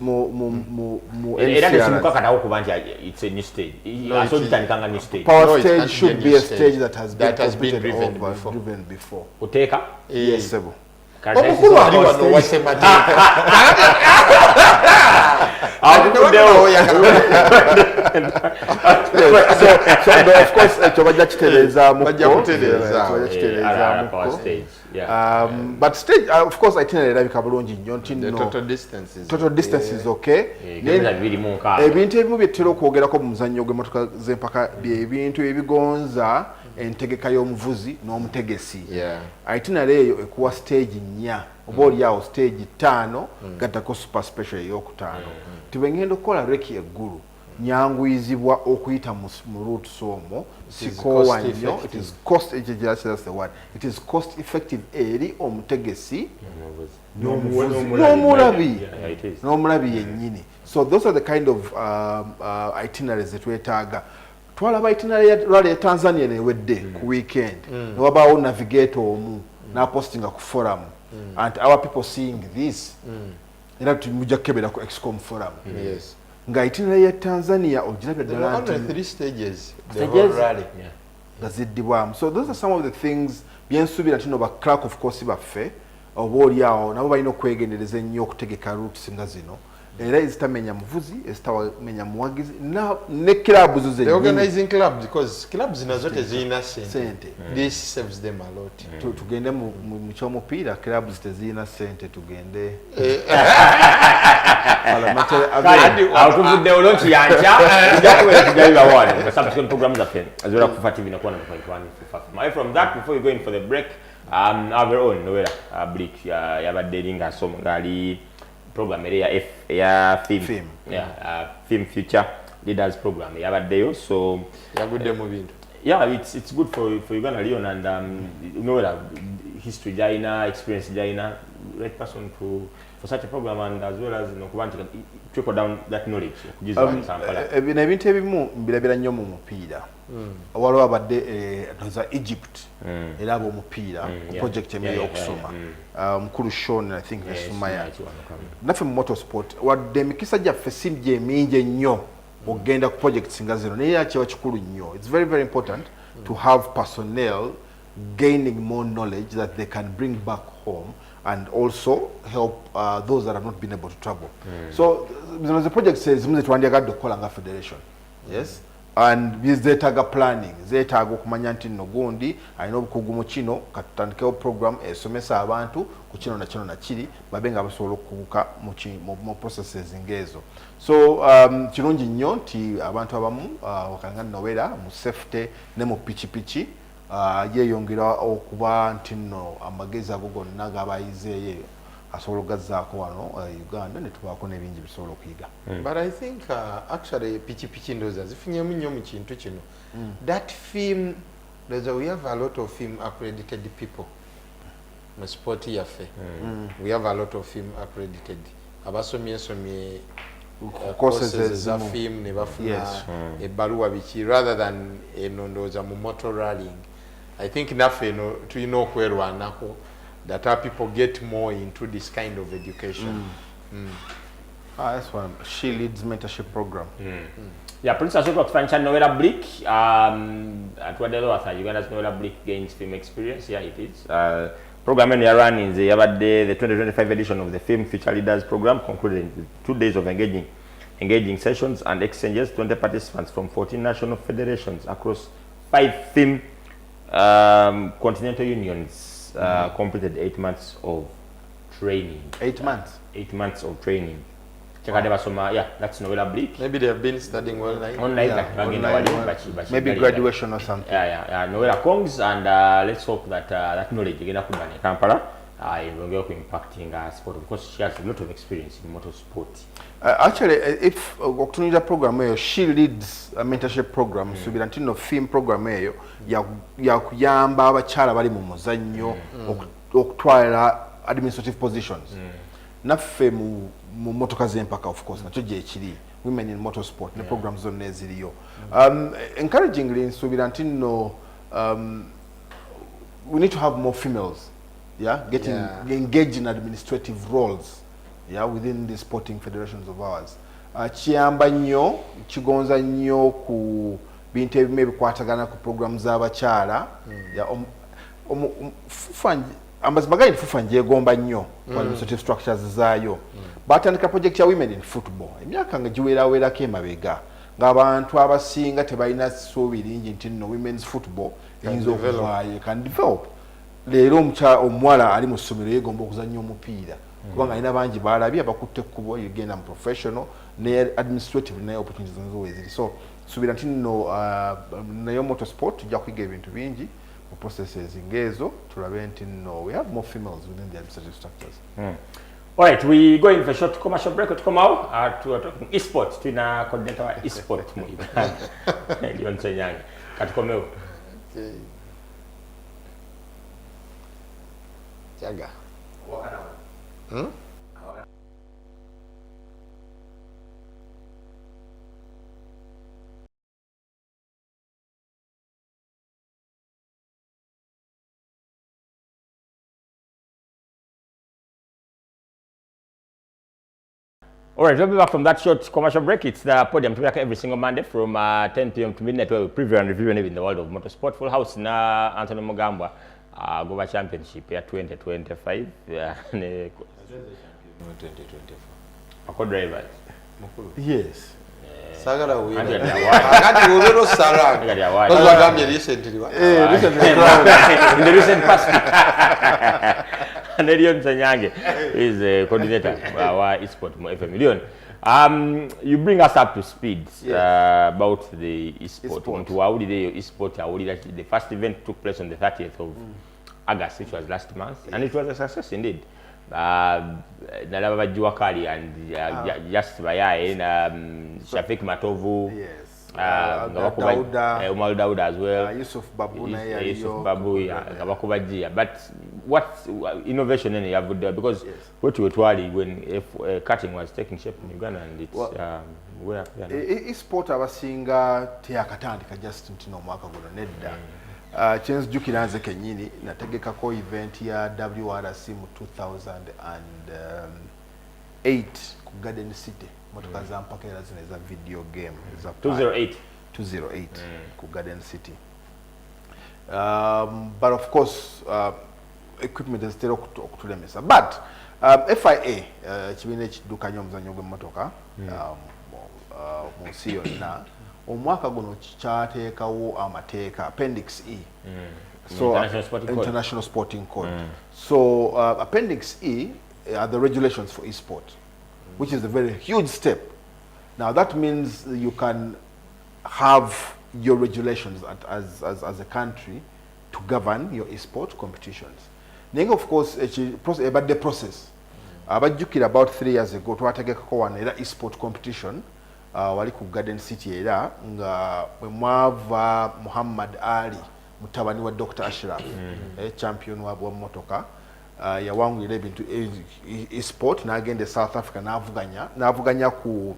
mu era nesimuka katawo kubanja it's a new stage so gitanikanga new stage power stage should be a stage that has been driven before uteka yes sebo omukulu ali wano wasemateeka of course ekyo bajja kitereezaamuko but stage of course itinerary erabika bulungi nnyo nti total distance is okay ebintu ebimu byetutera okwogerako mu muzannyo gw'emmotoka z'empaka byebintu ebigonza entegeka y'omuvuzi n'omutegesi itinerary eyo ekuwa stage 4 oba oliawo stage 5 gattako super special ey'okutaano tibengenda okukola reki eggulu nyanguyizibwa okuyita mu route somwo sikoowa nnyo it is cost effective eri omutegesi n'omulabi yennyini so those are the kind of itineraries zetwetaaga twalaba itinerary ya Tanzania newedde ku weekend newabaawo navigator omu napostinga ku forum and our people seeing this era tumujja kukebera ku Excom forum nga itinerary ya Tanzania ogirabya ddala nti 3 stages the whole rally nga ziddibwamu so those are some of the things byensuubira nti no ba clerk of course baffe oba oliawo nabo balina okwegendereza ennyo okutegeka routes nga zino era ezitamenya muvuzi ezitamenya muwagizi ne clubs zo the organizing clubs because clubs nazo tezirina sente this saves them a lot tugende mu kyomupiira clubs tezirina sente tugende akuvudde olonki yanja jakuwera tugayiba wano nga subsequent programs zaffe azola kufa TV nakuwa na 0.1 from that before you go in for the break our very own Nowera Brick yabadde eringa ngali program ya film film future leaders program yabaddeyo so yagudde mu bintu it's good for Uganda Leon and Nowera history jaina experience jaina right person to for such a program, and as well as trickle down that knowledge. Bino ebintu ebimu mbirabira nnyo mu mupiira. Waliwo abadde za Egypt era ab'omupiira project emu y'okusoma. Mukulu Sean, I think Sumaya. Naffe mu motorsport wadde emikisa gyaffe si gye mingi ennyo okugenda ku projects nga zino naye kiba kikulu nnyo. It's very, very important to have personnel gaining more knowledge that they can bring back home and also help those that have not been able to travel. So the project says zetwandiyagadde okukola nga federation. Yes. And zeetaaga planning, zeetaaga okumanya nti nno gundi alina obukugu mu kino katutandikewo program esomesa abantu ku kino na kino na kiri babe nga basobola okubuka mu processes ng'ezo. So kirungi nnyo nti abantu abamu wakanga nowera mu safety ne mu pikipiki yeeyongera okuba nti nno amagezi ago gonna gabayizeeyo asobola okugazzaako wano Uganda ne tubaako n'ebingi bisobola okuyiga. But I think actually pikipiki ndowooza zifunyemu nnyo mu kintu kino. That film, we have a lot of film accredited people mu sport yaffe. We have a lot of film accredited. Abasomye courses za film ne bafuna ebbaluwa biki rather than eno ndowooza mu motor rallying. I think naffe eno tulina okwerwanako that our people get more into this kind of education. That's one. She leads mentorship program. Yeah, Prince Asoko expansion Novella Brick. At what the other Uganda's Novella Brick gains film experience. Yeah, it is. Program in Iran is the 2025 edition of the Film Future Leaders Program, concluded with 2 days of engaging sessions and exchanges. 20 participants from 14 national federations across 5 film continental unions. Completed 8 months of training. 8 months? 8 months of training. Yeah, that's Novella Brick. Maybe they have been studying online. Maybe graduation or something. Yeah. Novella Kongs, and let's hope that that knowledge again in Kampala will be impacting sport, because she has a lot of experience in motorsport. Actually, if okutunira program she leads a mentorship program, subirantino film program ya kuyamba abakyala bali mu muzannyo okutwala administrative positions. Naffe mu motoka z'empaka, of course, nakyo gye kiri women in motorsport ne programs zonna eziriyo. Encouragingly nsubirantino we need to have more females getting engaged in administrative roles within the sporting federations of ours. Kiyamba nnyo, kigonza nnyo ku bintu ebimu ebikwatagana ku programs z'abakyala. Amazima gani fufa njegomba nnyo ku administrative structures zaayo. Batandika project ya women in football emyaka nga giwerawerako emabega ng'abantu abasinga tebalina ssuubi lingi nti nno women's football eyinza okuvaayo can develop. Leero omuwala ali mu ssomero yeegomba okuzannya omupiira kubanga alina bangi balabye abakutte ekkubo yegenda mu professional ne administrative naye opportunities nazo weeziri. So suubira nti nno nayo motorsport tujja kuyiga ebintu bingi mu processes ng'ezo tulabe nti nno we have more females within the administrative structures. All right, we go in for a short commercial break. To come out, to talking ESPORT, to na coordinator wa ESPORT mu Uganda. Leon Senyanga. Katukomeo. Jaga. All right, we'll be back from that short commercial break. It's the Podium to be back every single Monday from 10 p.m. to midnight, where we preview and review in the world of motorsport. Full house na Anthony Mugambwa, Goba Championship ya 2025. 2024. Ako drivers. Yes. Sagara wina. Agati ulero sarang. Those were gamye recently. Recently. In the recent past. Leon Senyanga is a coordinator our ESPORT FM Leon. You bring us up to speed about the ESPORT. The first event took place on the 30th of August, which was last month, and it was a success indeed. Nalaba Juakari and just Bayae, Shafik Matovu, Umar Dauda as well, Yusuf Babu, Gabakuba Jia. But what innovation any have there? Because what you were when cutting was taking shape in Uganda and it's where e-sport abasinga teyakatandika just ntino mwaka guno nedda. Chenzi jukira nze kenyini nategekako event ya WRC mu 2008 ku Garden City. Motoka za mpaka era zine za video game za 208 ku Garden City. But of course equipment is still okutulemesa. But FIA kibine kidukanya omuzanyo gw'emmotoka mu nsi yonna omwaka guno kyateekawo amateeka Appendix E. So International Sporting Code. So Appendix E are the regulations for e-sport, which is a very huge step. Now that means you can have your regulations as a country to govern your e-sport competitions. Then of course about the process. Abajukira about 3 years ago twategekako wana e-sport competition wali ku Garden City era nga mwava Muhammad Ali mutabani wa Dr. Ashraf champion wa motoka yawangulira ebintu e-sport n'agenda South Africa n'avuganya ku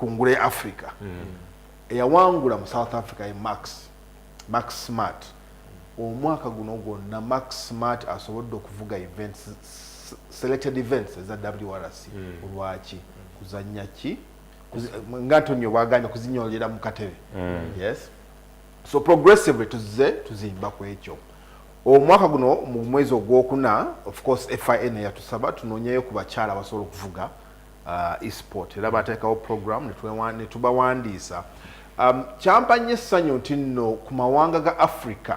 Ngule Africa. Yawangula mu South Africa Max Smart. Omwaka guno gwonna Max Smart asobodde okuvuga events, selected events za WRC. Olwaki kuzanya ki ngatonyo baganya kuzinyolera mu katebe. Yes. So progressively tuzimba ku ekyo. Omwaka guno mu mwezi ogwokuna of course FIA ne yatusaba tunonyeyo ku bakyala basobola okuvuga e-sport era bateekawo program ne tubawandiisa. Kyampanye essanyu nti nno ku mawanga ga Africa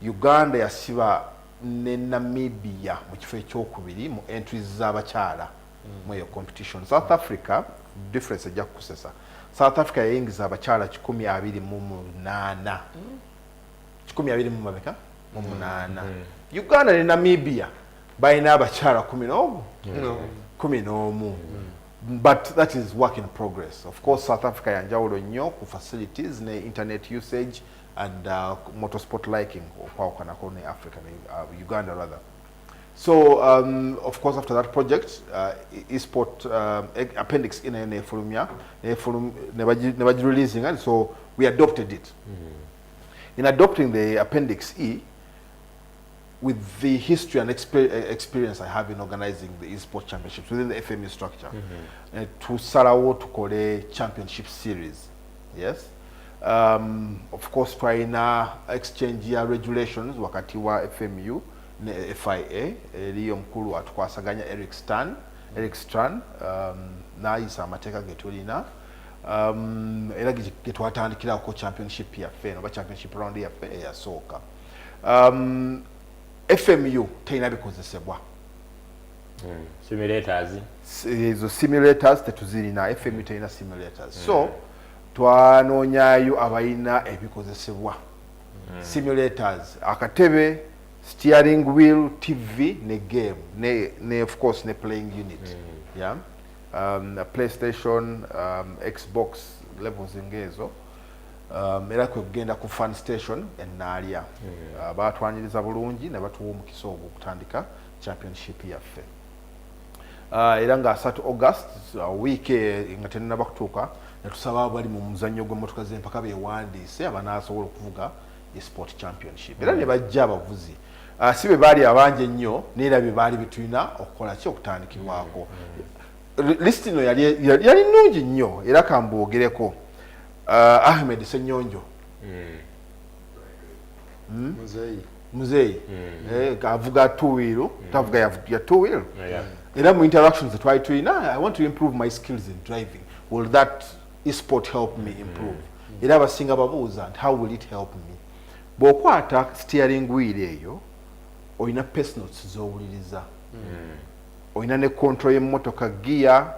Uganda yasiba ne Namibia mu kifo ekyokubiri mu entries z'abakyala mu eyo competition. South Africa difference ejja kukusesa. South Africa yayingiza abakyala 128. 128. Uganda ne Namibia bayina abakyala 11. But that is work in progress. Of course, South Africa yanjawulo nnyo ku facilities ne internet usage and motorsport liking okwakanako ne Africa Uganda rather. So of course after that project e-sport appendix in a fulumya never releasing, and so we adopted it. In adopting the appendix E, with the history and experience I have in organizing the e-sport championships within the FMU structure, to Sarawo to Kore championship series, yes. Of course, trying exchange year regulations wakati wa FMU, FIA, Liam Kulu atukwasaganya Eric Stran, na isa mateka getulina. Era getwatandikira ko championship ya FE, no championship round ya FE ya soka. FMU teyina bikozesebwa. Simulators. Ezo simulators tetuzirina. FMU teyina simulators. So twanonyayo abayina ebikozesebwa. Simulators, akatebe, steering wheel, TV, ne game, ne of course ne playing unit. Yeah. PlayStation, Xbox levels engezo. Era kugenda ku fan station enalya. Batwanyiriza bulungi ne batuwa omukisa okutandika championship yaffe. Era nga 3 August week nga tenaba kutuuka ne tusaba abali mu muzannyo gw'emmotoka z'empaka beewandiise abanaasobola okuvuga e-sport championship. Era ne bajja abavuzi. Si be baali abangi ennyo n'era bye baali bitulina okukola ki okutandikibwako. List ino yali nnungi nnyo era kambogereko. Ahmed Senyonjo. Muzeyi. Avuga two-wheel, tavuga ya two-wheel. Era mu interactions that I twina, I want to improve my skills in driving. Will that e-sport help me improve? Era abasinga babuuza, and how will it help me? Bw'okwata steering wheel eyo, oyina pace notes z'owuliriza. Oyina ne control y'emmotoka gear,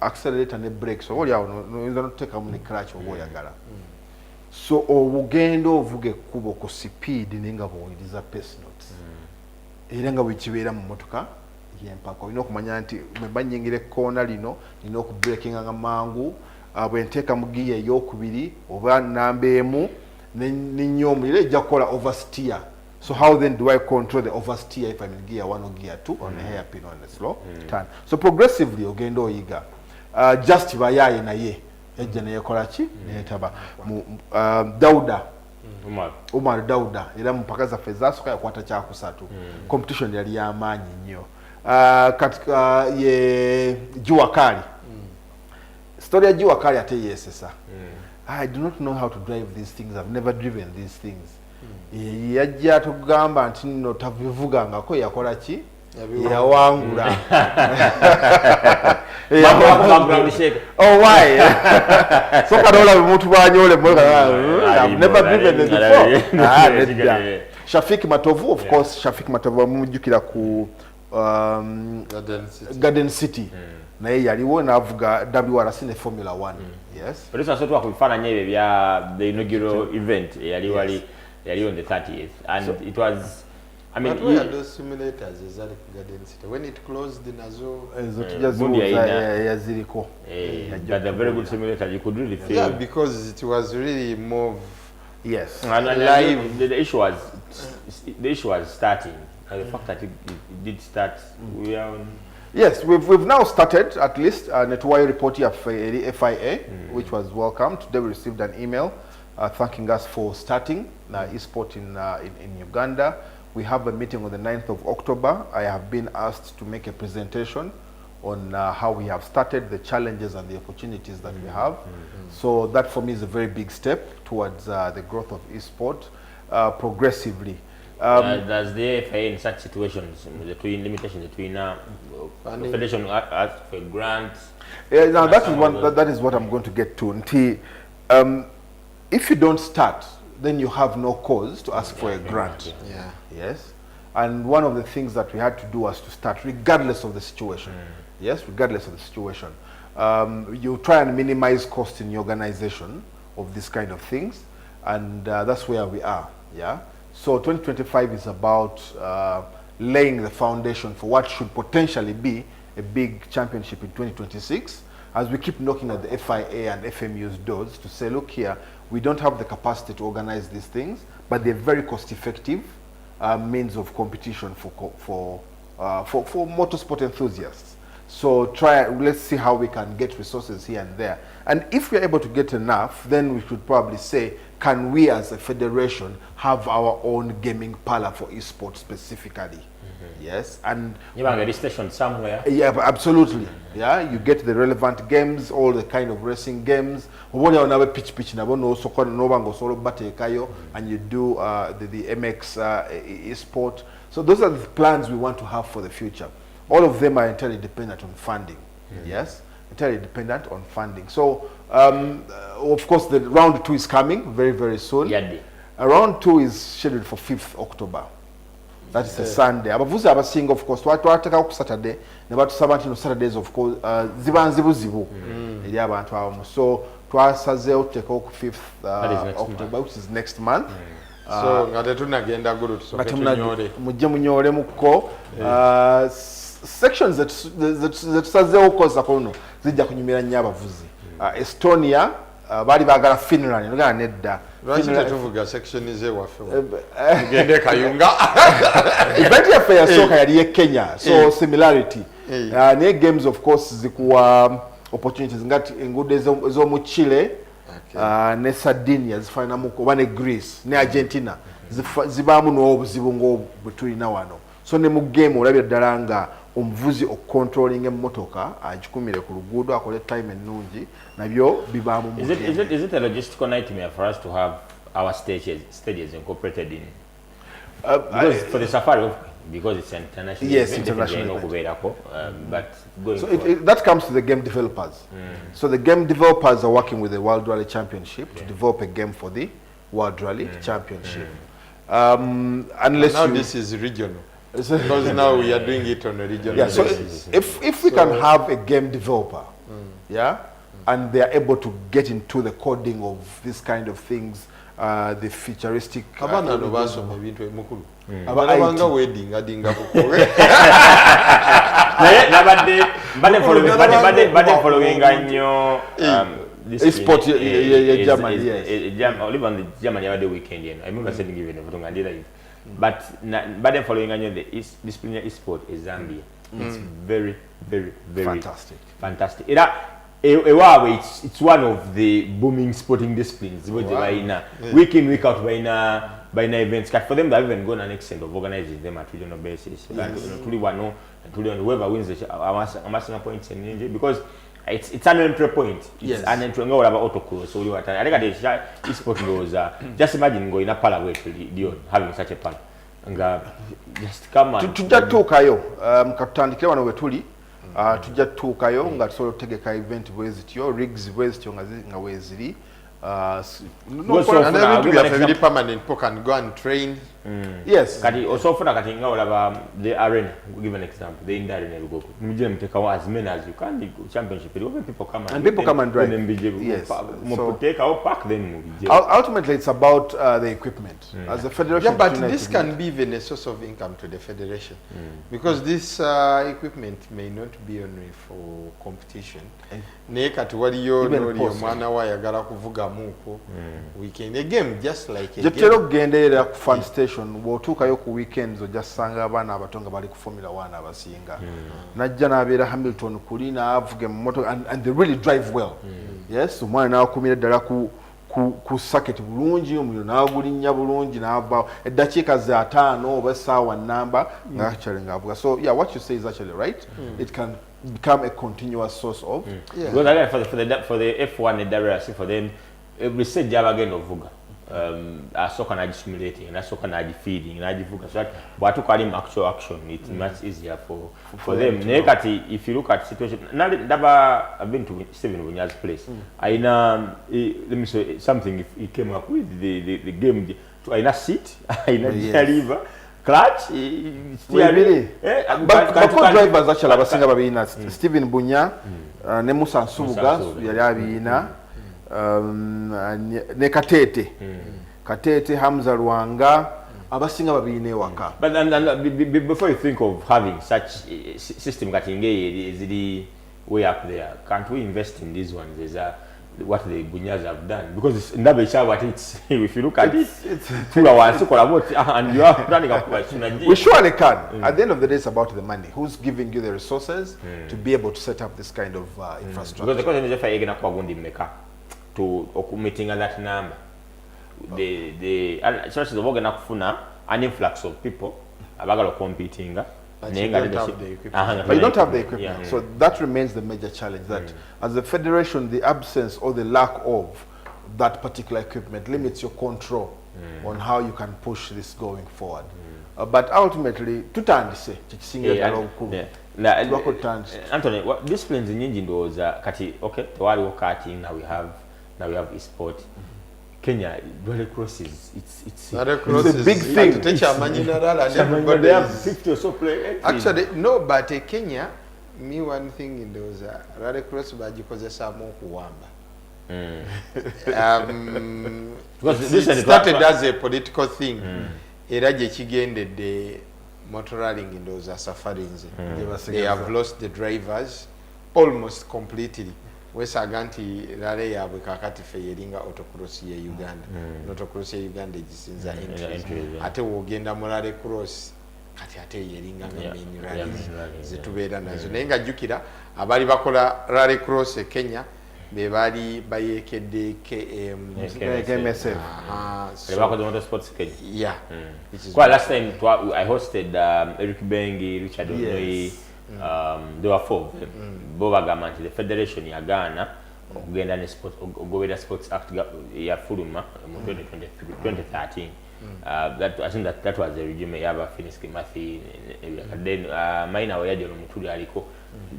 accelerator ne brake, so oli awo noyinza n'oteekamu ne clutch oba oyagala. So obugenda ovuga ekkubo ku speed nenga bw'owuliriza pace notes. Era nga bwekibeera mu mmotoka y'empaka olina okumanya nti bwe nnyingira ekkoona lino nina okubreakinga nga mangu, bwe nteeka mu giya ey'okubiri oba namba emu n'ennyo omuliro ejja kukola oversteer. So how then do I control the oversteer if I'm in gear 1 or gear 2 on a hairpin on a slow turn? So progressively ogenda oyiga. Just bayaye naye ejja neyekola ki neyetaba Dauda Umar Dauda era mpaka zaffe zasooka yakwata kyakusatu. Competition yali y'amaanyi nnyo. Katika ye Juwakali. Story ya Juwakali ate yesesa. I do not know how to drive these things. I've never driven these things. Yajja tugamba nti nno tavivugangako yakola ki? Yawangula. Oh why? So kadola omuntu bwanyole I've never driven it before. Shafik Matovu, of course, Shafik Matovu mujukira ku Garden City. Naye yaliwo navuga WRC ne Formula 1. Yes. But this was sort of kufananya ebyo bya the inaugural event yali on the 30th and so, it was I mean, but where are those simulators is at Garden City? When it closed in Azo, but they're very good simulators. You could really feel. Yeah, because it was really more. Yes. And live. The issue was starting. The fact that it did start. We are on. Yes, we've now started at least Netwai report here for FIA, which was welcome. Today we received an email thanking us for starting ESPORT in Uganda. We have a meeting on the 9th of October. I have been asked to make a presentation on how we have started, the challenges and the opportunities that we have. So that for me is a very big step towards the growth of ESPORT progressively. Does the FIA in such situations, between limitations between federation ask for grants? Yeah, now that is what I'm going to get to. If you don't start, then you have no cause to ask for a grant. Yeah. Yes. And one of the things that we had to do was to start regardless of the situation. Yes, regardless of the situation. You try and minimize cost in your organization of this kind of things, and that's where we are. Yeah. So 2025 is about laying the foundation for what should potentially be a big championship in 2026, as we keep knocking at the FIA and FMU's doors to say, look here, we don't have the capacity to organize these things, but they're very cost-effective means of competition for motorsport enthusiasts. So let's see how we can get resources here and there. And if we're able to get enough, then we should probably say, can we as a federation have our own gaming parlor for esports specifically? Yes, and you have a station somewhere. Yeah, absolutely. Yeah, you get the relevant games, all the kind of racing games. When you have a pitch, and you do the MX esport. So those are the plans we want to have for the future. All of them are entirely dependent on funding. Yes, entirely dependent on funding. So of course, the round 2 is coming very, very soon. Round 2 is scheduled for 5th October. That is a Sunday. Abavuzi abasinga, of course, twateka ku Saturday, ne batusaba nti no Saturdays, of course, ziba nzibuzibu eri abantu abamu. So twasazeewo tuteekawo ku 5th October, which is next month. So nga tetunagenda gulu tusooke tunyole. Mujje munyoole mukko. Sections zetusazeewo kukozesa kuno zijja kunyumira nnyo abavuzi. Estonia bali baagala Finland nga nedda. Lwaki tetuvuga section zewaffe tugende Kayunga? Event yaffe yasooka yali ye Kenya, so similarity. Naye games of course zikuwa opportunities ngati enguudo ez'omu Chile ne Sardinia zifaananamuko oba ne Greece ne Argentina zibaamu n'obuzibu ng'obwe tulina wano. So ne mu game olabye ddala nga omuvuzi okucontrolling emmotoka agikumire ku luguudo akole time ennungi nabyo bibaamu mu. Is it a logistical nightmare for us to have our stages incorporated in? Because for the safari, because it's international. Yes, international event. But going so that comes to the game developers. So the game developers are working with the World Rally Championship to develop a game for the World Rally Championship. Unless now this is regional. Because now we are doing it on a regional basis. So if we can have a game developer, and they are able to get into the coding of this kind of things, the futuristic. Abana no basoma ebintu emukulu. Abanga wedding adinga kuko. Naye nabadde following nnyo ESPORT Germany, yes. Or even the Germany other weekend, I remember sending even a photo and did it. But then following on the disciplinary ESPORT is Zambia. It's very, very, very fantastic. It's one of the booming sporting disciplines. Week in, week out by events. For them, they've even gone an extent of organizing them at regional basis. Whoever wins the points because it's an entry point. It's an entry point about autocross. So I think the sport goes. Just imagine going up Paraguay to having such a pan. Just come on. Tujja tuukayo katutandikire wano wetuli tujja tuukayo nga tusobola otegeka event bwezityo rigs bwezityo nga weziri and everything we have very permanent people can go and train. Yes. Kati also funa kati nga olaba the arena, we'll give an example. The India arena will go. Mujye mteka as many as you can. The championship, people come and drive. Yes. So park them. Ultimately, it's about the equipment. As a federation. Yeah, but this can be even a source of income to the federation because this equipment may not be only for competition. Ne kati waliyo noli omwana wa yagala kuvuga muko weekend a game just like a jetero kugenderera ku fan station wotuukayo ku weekends ojasanga abaana abatonga bali ku Formula 1 abasinga najja nabeera Hamilton kuli naavuge mu moto and they really drive well. Yes, omwana n'akumira ddala ku circuit bulungi omuliro n'agulinnya bulungi n'ava eddakiika za 5 oba essaawa namba actually ng'avuga. So yeah, what you say is actually right. It can become a continuous source of because again for the F1 and WRC for them every stage again of vuga asoka na stimulating and asoka na feeding na vuga so that but to call him actual action it's much easier for them. Nekati if you look at situation I've been to Stephen Bunya's place I know let me say something if he came up with the game to I sit I deliver clutch really but drivers actually abasinga babina Stephen Bunya ne Musa Nsubuga yali abina ne Katete Hamza Rwanga abasinga babine waka. But and before you think of having such system katinge is the way up there, can't we invest in these ones? Is what the Bunyas have done because it's what it's if you look at it's and you are running a question. We surely can. At the end of the day, it's about the money. Who's giving you the resources to be able to set up this kind of infrastructure? Because the question is if I get a to meeting that number, the churches of Ogana Kufuna, an influx of people about competing. But you don't have the equipment. But you don't have the equipment. So that remains the major challenge, that as a federation, the absence or the lack of that particular equipment limits your control on how you can push this going forward. But ultimately, tutandise Anthony, what disciplines in Indoors kati okay, tewali karting, now we have ESPORT. Kenya, rally cross it's a big thing. They have 50 or so players. Actually, no, but Kenya, me one thing in those rally cross bajikozesa mu kuwamba. Because this started as a political thing. Era je kigendedde motor rallying in those safaris. They have lost the drivers almost completely. Wesaga nti rale yabwe kakati fe yeringa autocross ya Uganda. Autocross ya Uganda egisinza entry. Ate wogenda mu rally cross kati ate yeringa main rallies zitubeera nazo. Naye nga jjukira abali bakola rally cross e Kenya be bali bayekedde KMSF. The Motorsports Kenya. Yeah. Quite last time I hosted Eric Bengi, Richard Onoi. There were 4 of them. Bobagamant, the Federation ya Ghana, Uganda Sports, Uganda Sports Act ya Fuluma, 2013. That I think that was the regime Yaba finished Mathi. Then Maina Wayajo Mutuli Aliko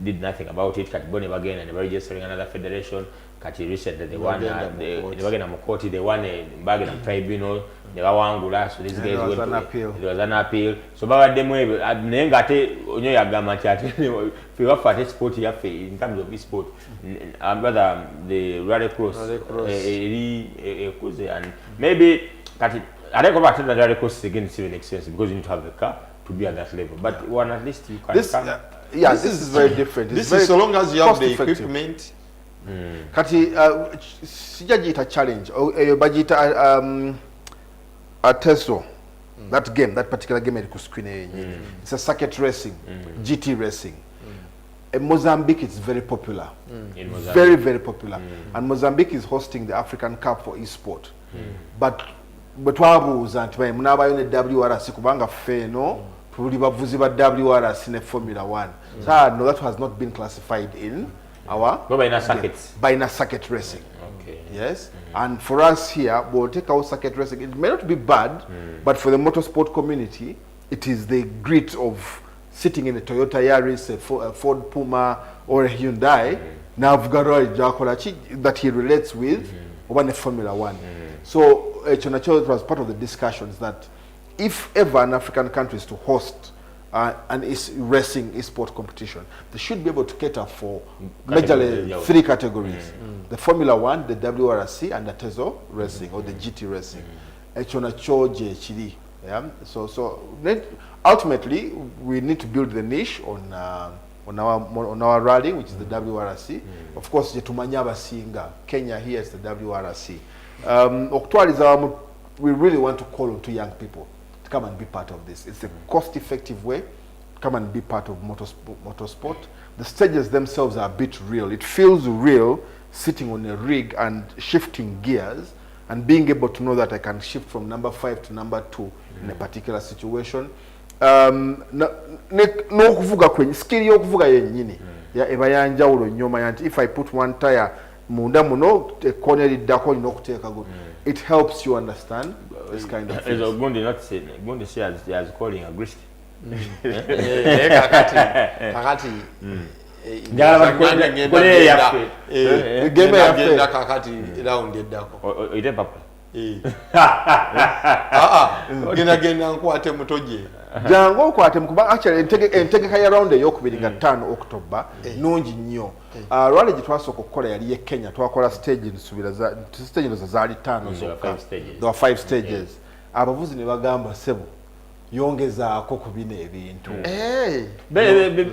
did nothing about it. Katibone again and registering another federation. Kati recently they won the Wagana Mokoti, they won a bargain tribunal. They were Wangula, so these guys went to appeal. There was an appeal. So Baba Demwe Nengate Onyo Yagamati if you offer sport here in terms of sport, rather the rally cross and maybe Kati I don't go back to the rally cross again is even expensive because you need to have a car to be at that level. But one at least you can this is very different. This is so long as you have the equipment kati sijja giyita challenge eyo bagiyita teso that game, that particular game eri ku screen eyo it's a circuit racing, GT racing. In Mozambique it's very popular, very very popular, and Mozambique is hosting the African Cup for ESPORT. But twabuuza nti baye munaabayo ne WRC kubanga feno tuli bavuzi ba WRC ne Formula 1. So no, that has not been classified in our by circuit racing. Okay. Yes, and for us here, we'll take our circuit racing. It may not be bad, but for the motorsport community, it is the grit of sitting in a Toyota Yaris, a Ford Puma, or a Hyundai. Now I've got that he relates with one Formula 1. So it was part of the discussions that if ever an African country is to host an racing e-sport competition, they should be able to cater for majorly 3 categories: the Formula 1, the WRC, and the Teso racing or the GT racing. Yeah. So ultimately, we need to build the niche on our rally, which is the WRC. Of course, Kenya here is the WRC. We really want to call on to young people to come and be part of this. It's a cost-effective way to come and be part of motorsport. The stages themselves are a bit real. It feels real sitting on a rig and shifting gears and being able to know that I can shift from number 5 to number 2 in a particular situation. No kuvuga kwenye skill yo kuvuga yennyini ya ebayanja ulo nyoma yanti if I put one tire munda muno corner lidako lino kuteeka good. It helps you understand this kind of things. Gundi not say Gundi as calling a grist. Kakati Ngala game ya kakati round edako. Ide papa. Genda nkwate mutoje. Jango okwate mukuba actually entegeka ya round ey'okubiri nga 5 October nungi nnyo. Rwale gitwasooka okukola yali ye Kenya, twakola stage nsubira za stage zo zaali 5 zokka. There were 5 stages. Abavuzi ne bagamba sebo yongezaako ku bino ebintu.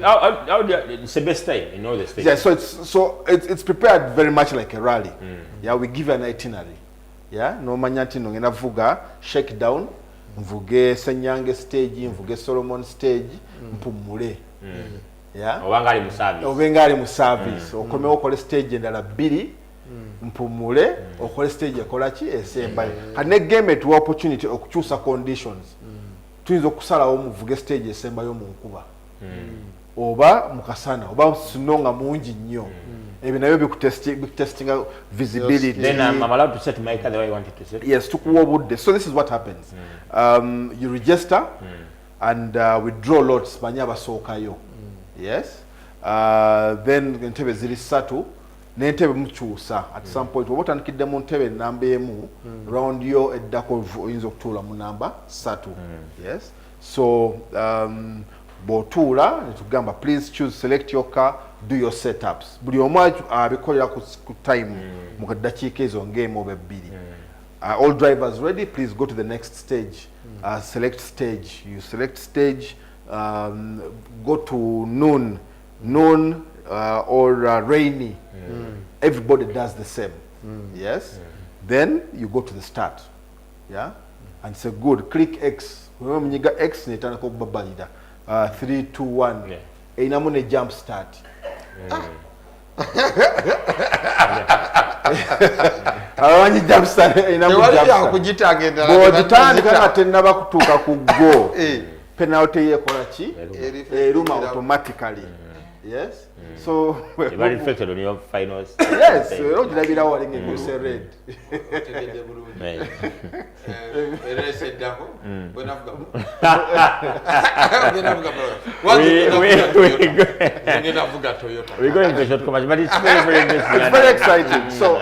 How do it's the best time in all the stages? Yeah, so it's prepared very much like a rally. Yeah, we give an itinerary. Yeah, no manyati no ngena vuga shakedown, mvuge Senyange stage, mvuge Solomon stage, mpumule. Yeah. Obengali mu service. Okome okole stage endala 2, mpumule, okole stage ekola ki esembayo. Kane game to opportunity okukyusa conditions. Tuyinza okusalawo muvuge stage esembayo mu nkuba. Oba mukasana, oba sinonga mungi nnyo. Even I will be testing out visibility. Then I'm allowed to set my car the way I want it to set. Yes, so this is what happens. You register and we draw lots. Yes. Then ntebe ziri satu. Nentebe mchusa at some point. What and kid them ntebe nambe mu round yo eddako oyinza okutula mu number satu. Yes. So botula netugamba please select your car, do your setups. Buli omu abikolera ku time mu dakiika ezo ng'emu oba 2. All drivers ready, please go to the next stage. Select stage. You select stage, go to noon or rainy. Everybody does the same. Yes. Then you go to the start. Yeah. And say good, click X. Remember X netana ko babalida. 3, 2, 1. Einamu ne jump start. Awanyi jump start einamu jump start. Kujitagenda. Bojitandika tenaba kutuka ku go. Penalty yekola ki? Eruma automatically. Yes. So very reflected on your finals. Yes, ojirabira wali ngekuse red. We're going to a short commercial, but it's very interesting. It's very exciting. So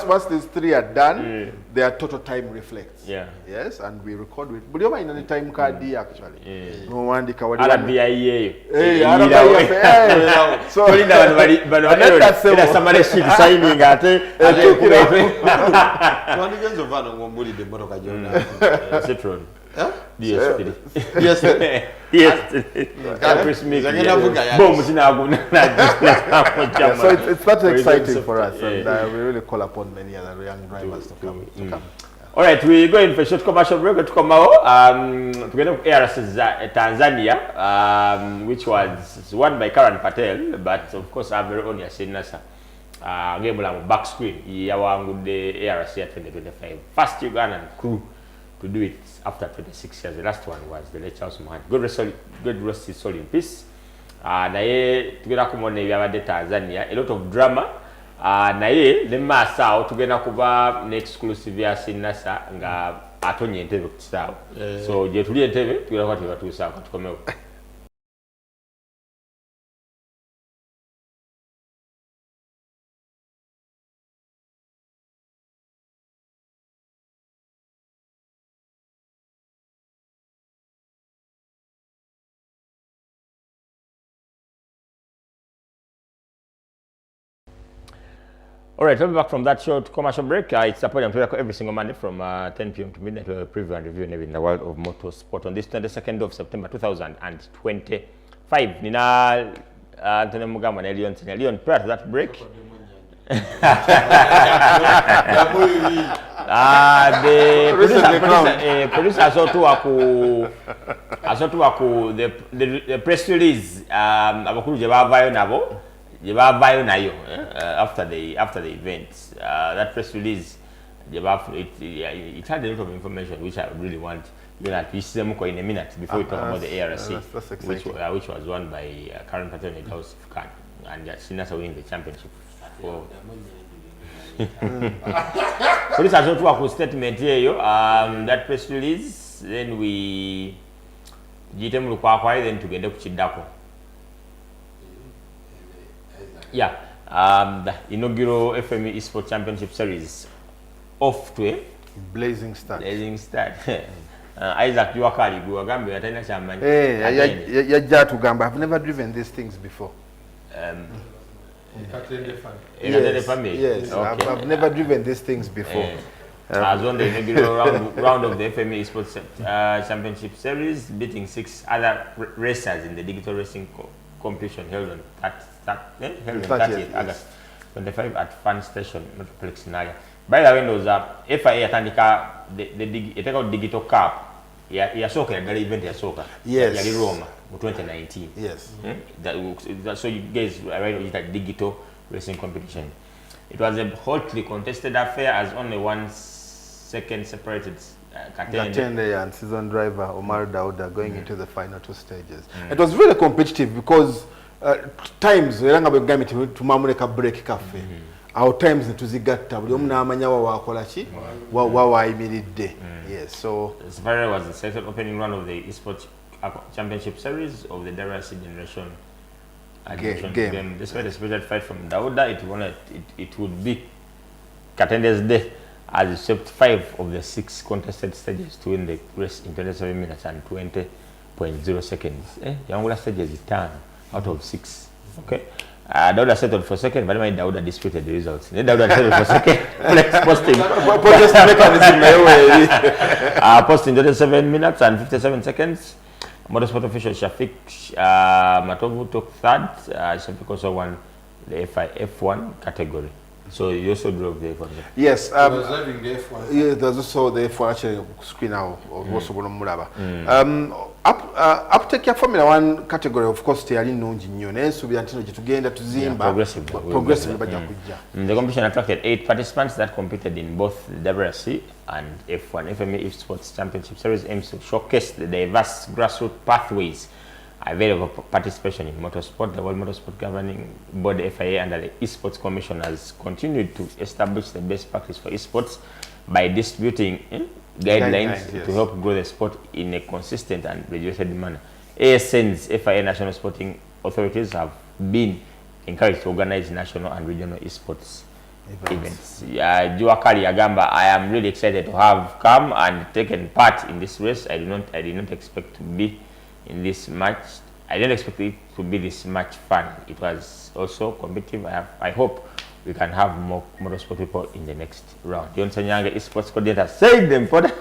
once these 3 are done, their total time reflects. Yeah. Yes, and we record with. But you mind any time card actually? No one the card. RBIA. So that's somebody signing at Citron. Yesterday. Yesterday. So it's quite exciting for us, and we really call upon many other young drivers to come. All right, we go in for a short commercial break. To come out, together with ARS Tanzania, which was won by Karan Patel, but of course our very own Yasin Nasa. Game on back screen. Yawangu the ARS 2025. First Ugandan crew to do it after 26 years. The last one was the late Charles Mohan. God rest his soul in peace. Naye together kumone yabade Tanzania. A lot of drama. Naye the massa together kuba ne exclusive ya sinasa nga atonye entebe kusawa. So je tuli entebe together kwati watu sawa tukomeo. All right, we'll be back from that short commercial break. It's a Podium every single Monday from 10 p.m. to midnight. We'll preview and review in the world of motorsport on this 22nd of September 2025. Nina Antonio Mugama and Leon, prior to that break. The producer the press release abakuru je bavayo nabo after the event. That press release it had a lot of information which I really want in a minute before we talk about the ARC, which was won by Karen Patton in House of Khan, and Sinasa winning the championship. So this has not worked with statement here, that press release, then we then together Chidako. Yeah, the inaugural FME Esport Championship Series off to a blazing start. Isaac Juakali, Guagambe, Atena Chaman. I've never driven these things before. Yes, okay. I've never driven these things before. As on the inaugural round of the FME Sports Championship Series, beating 6 other racers in the digital racing competition held on 30th August 25 at Fan Station, Metroplex Naya. By the way, those FIA Atandika, the digital cup. Yeah, soccer, the event ya soccer. Yes. Yeah, Roma, 2019. Yes. So you guys are right with that digital racing competition. It was a hotly contested affair as only 1 second separated Katende and season driver Omar Dauda going into the final 2 stages. It was really competitive because times eranga begami tumamuleka break cafe. Our times tuzigatta buli omu n'amanya wakola ki wayimiridde. Yes, so Safari was the second opening round of the eSports Championship Series of the DRC Generation game. Despite the spirited fight from Dauda, it would be Katende's day as it swept 5 of the 6 contested stages to win the race in 27 minutes and 20.0 seconds. Yangula stages is 10 out of 6. Okay. Dauda settled for second, but Dauda disputed the results. Dauda settled for second. Posting 27 minutes and 57 seconds. Motorsport official Shafiq Matovu took 3rd. Shafiq also won the F1 category. So you also drove the F1. Yes. I was driving the F1. Yeah, there's also the F1 actually screen now. Also going to Muraba. Uptake ya Formula 1 category, of course, they are in Nunji. So we antino tugenda tuzimba progressively. The competition attracted 8 participants that competed in both the WRC and F1. FME Esports Championship Series aims to showcase the diverse grassroots pathways available for participation in motorsport. The World Motorsport Governing Board, FIA, under the Esports Commission has continued to establish the best practice for esports by distributing guidelines to help grow the sport in a consistent and regulated manner. ASN's FIA National Sporting Authorities have been encouraged to organize national and regional esports events. Juakali Agamba, I am really excited to have come and taken part in this race. I did not expect to be in this match. I didn't expect it to be this much fun. It was also competitive. I hope we can have more motorsport people in the next round. Johnson Young, esports coordinator, said the important,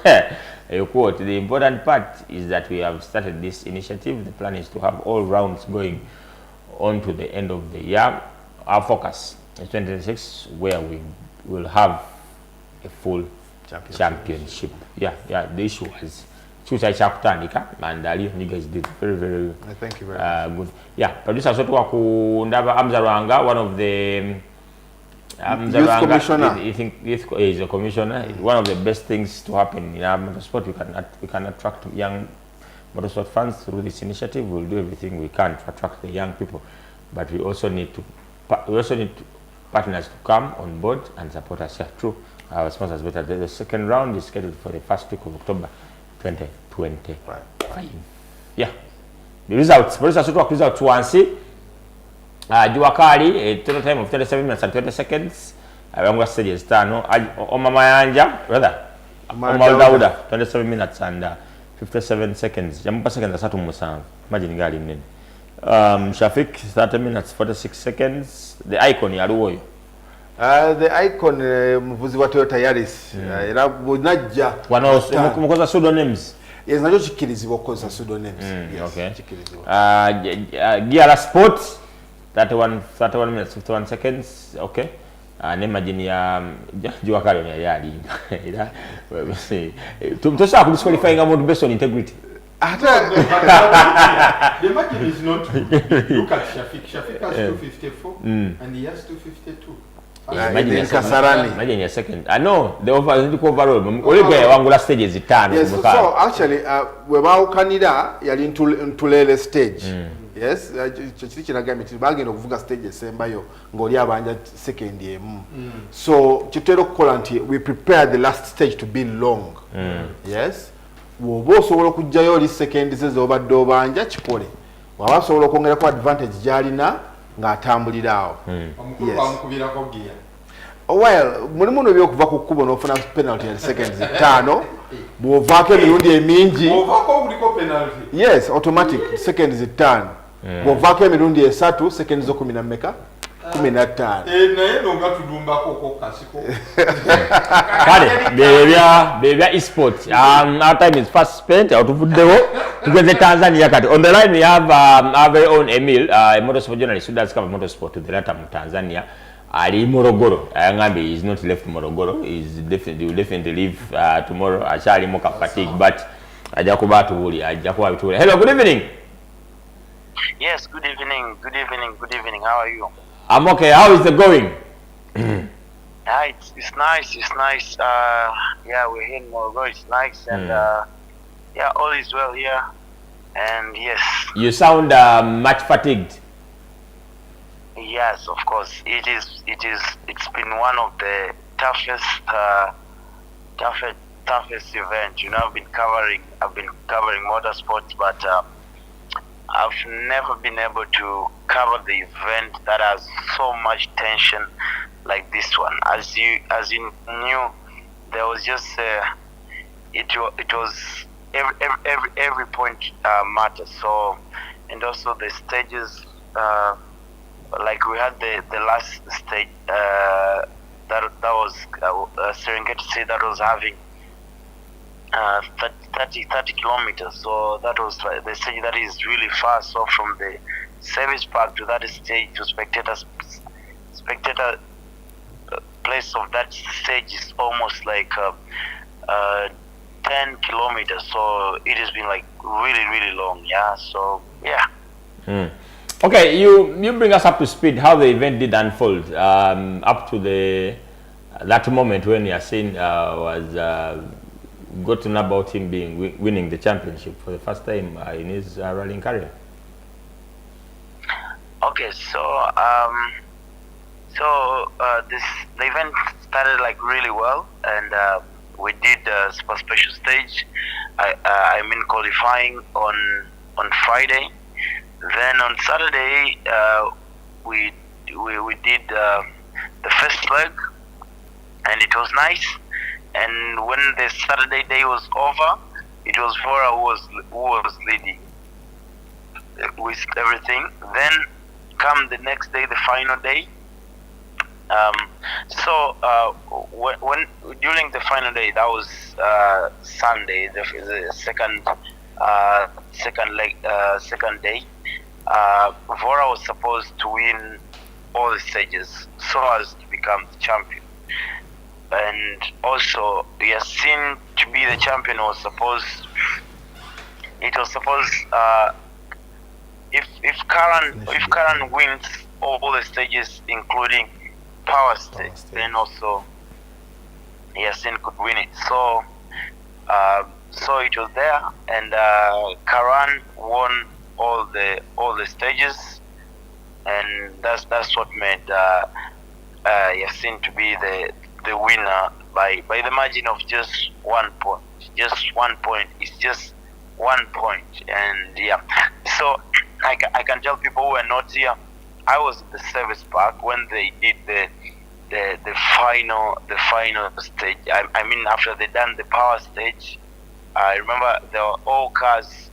you quote, the important part is that we have started this initiative. The plan is to have all rounds going on to the end of the year. Our focus is 2026, where we will have a full championship. Yeah, the issue was Chucha Chakutanika, and you guys did very thank you very much. good. Yeah, producer Soto Ndaba Amzaranga, one of the youth commissioner. I think is a commissioner. One of the best things to happen in our motorsport, we can attract young motorsport fans through this initiative. We'll do everything we can to attract the young people, but we also need partners to come on board and support us. Yeah, true. Our sponsors better. The second round is scheduled for the first week of October 2025. Right. Yeah. The results. Producer Soto results to Wansi. Juwakali, a total time of 37 minutes and 20 seconds. Wangwa stages tano. Omama Yanja, brother. Omar Dauda, 27 minutes and 57 seconds. Jamupa seconds asatu musanvu. Imagine gali nini. Shafiq, 30 minutes, 46 seconds. The icon yaluwoyo. The icon muvuzi wa Toyota Yaris. Era bunajja. Wano mukoza pseudonyms. Yes, nacho chikirizibwa okukozesa pseudonyms. Yes, Okay. chikirizibwa. Giala Sports, 31 minutes 51 seconds. Okay. N'imagine ya Juwakali yali alimba. Era tumtosa kudisqualifying umuntu based on integrity. The margin is not true. Look at Shafiq. Shafiq has 254 and he has 252. Imagine a second. I know the overall. Only wangula stages itano. Yes, so actually, webawukanira yali ntulele stage. Yes, chiri kiragamye bagenda okuvuga stage esembayo ng'oli abanja second emu. So kitero okukola nti we prepare the last stage to be long. Yes. Woba osobola okujjayo oli second ze zobadde obanja kikole. Waba osobola okwongerako advantage gyalina ng'atambulira awo. Bamukubirako gear. Well, mulimu no byokuva ku kkubo n'ofuna penalty ya seconds 5 bw'ovaako emirundi emingi. Bw'ovaako buliko penalty. Yes, automatic seconds 5. Bw'ovaako emirundi 3 seconds 10 na mmeka? 15. Naye nonga tudumbako ko kasiko. Kale, bebya eSport. Our time is fast spent. Outuvuddewo tugeze Tanzania kati. On the line we have our very own Emil, a motorsport journalist who does cover motorsport to the latter of Tanzania. Ali Morogoro. Ngambi is not left Morogoro. He will definitely leave tomorrow. Achali moka fatigue, but ajakuba tubuli. Hello, good evening. Yes, good evening. Good evening. How are you? I'm okay. How is it going? It's nice. Yeah, we're here in Morogoro. It's nice, and yeah, all is well here. And yes. You sound much fatigued. Yes, of course. It's been one of the toughest events. I've been covering motorsports, but I've never been able to cover the event that has so much tension like this one. As you knew, there was just it was every point matters. So, and also the stages. Like we had the last stage that was Serengeti State that was having 30 kilometers. So that was the stage that is really far. So from the service park to that stage to spectator place of that stage is almost like 10 kilometers. So it has been like really long. Yeah. So yeah. Okay, you bring us up to speed how the event did unfold up to that moment when Yasin was got to know about him winning the championship for the first time in his rallying career. Okay, so the event started like really well, and we did a special stage. I mean qualifying on Friday. Then on Saturday, we did the first leg, and it was nice. And when the Saturday day was over, it was Vora who was leading with everything. Then come the next day, the final day, When during the final day, that was Sunday, the second day, Vora was supposed to win all the stages so as to become the champion. And also, Yassin to be the champion was supposed. It was supposed if Karan wins all the stages, including power stage, then also Yassin could win it. So it was there, and Karan won all the stages, and that's what made Yassin to be the winner by the margin of just 1 point. Just 1 point. It's just 1 point, and yeah. So I can tell people who are not here, I was at the service park when they did the final stage. I mean, after they done the power stage, I remember there were all cars.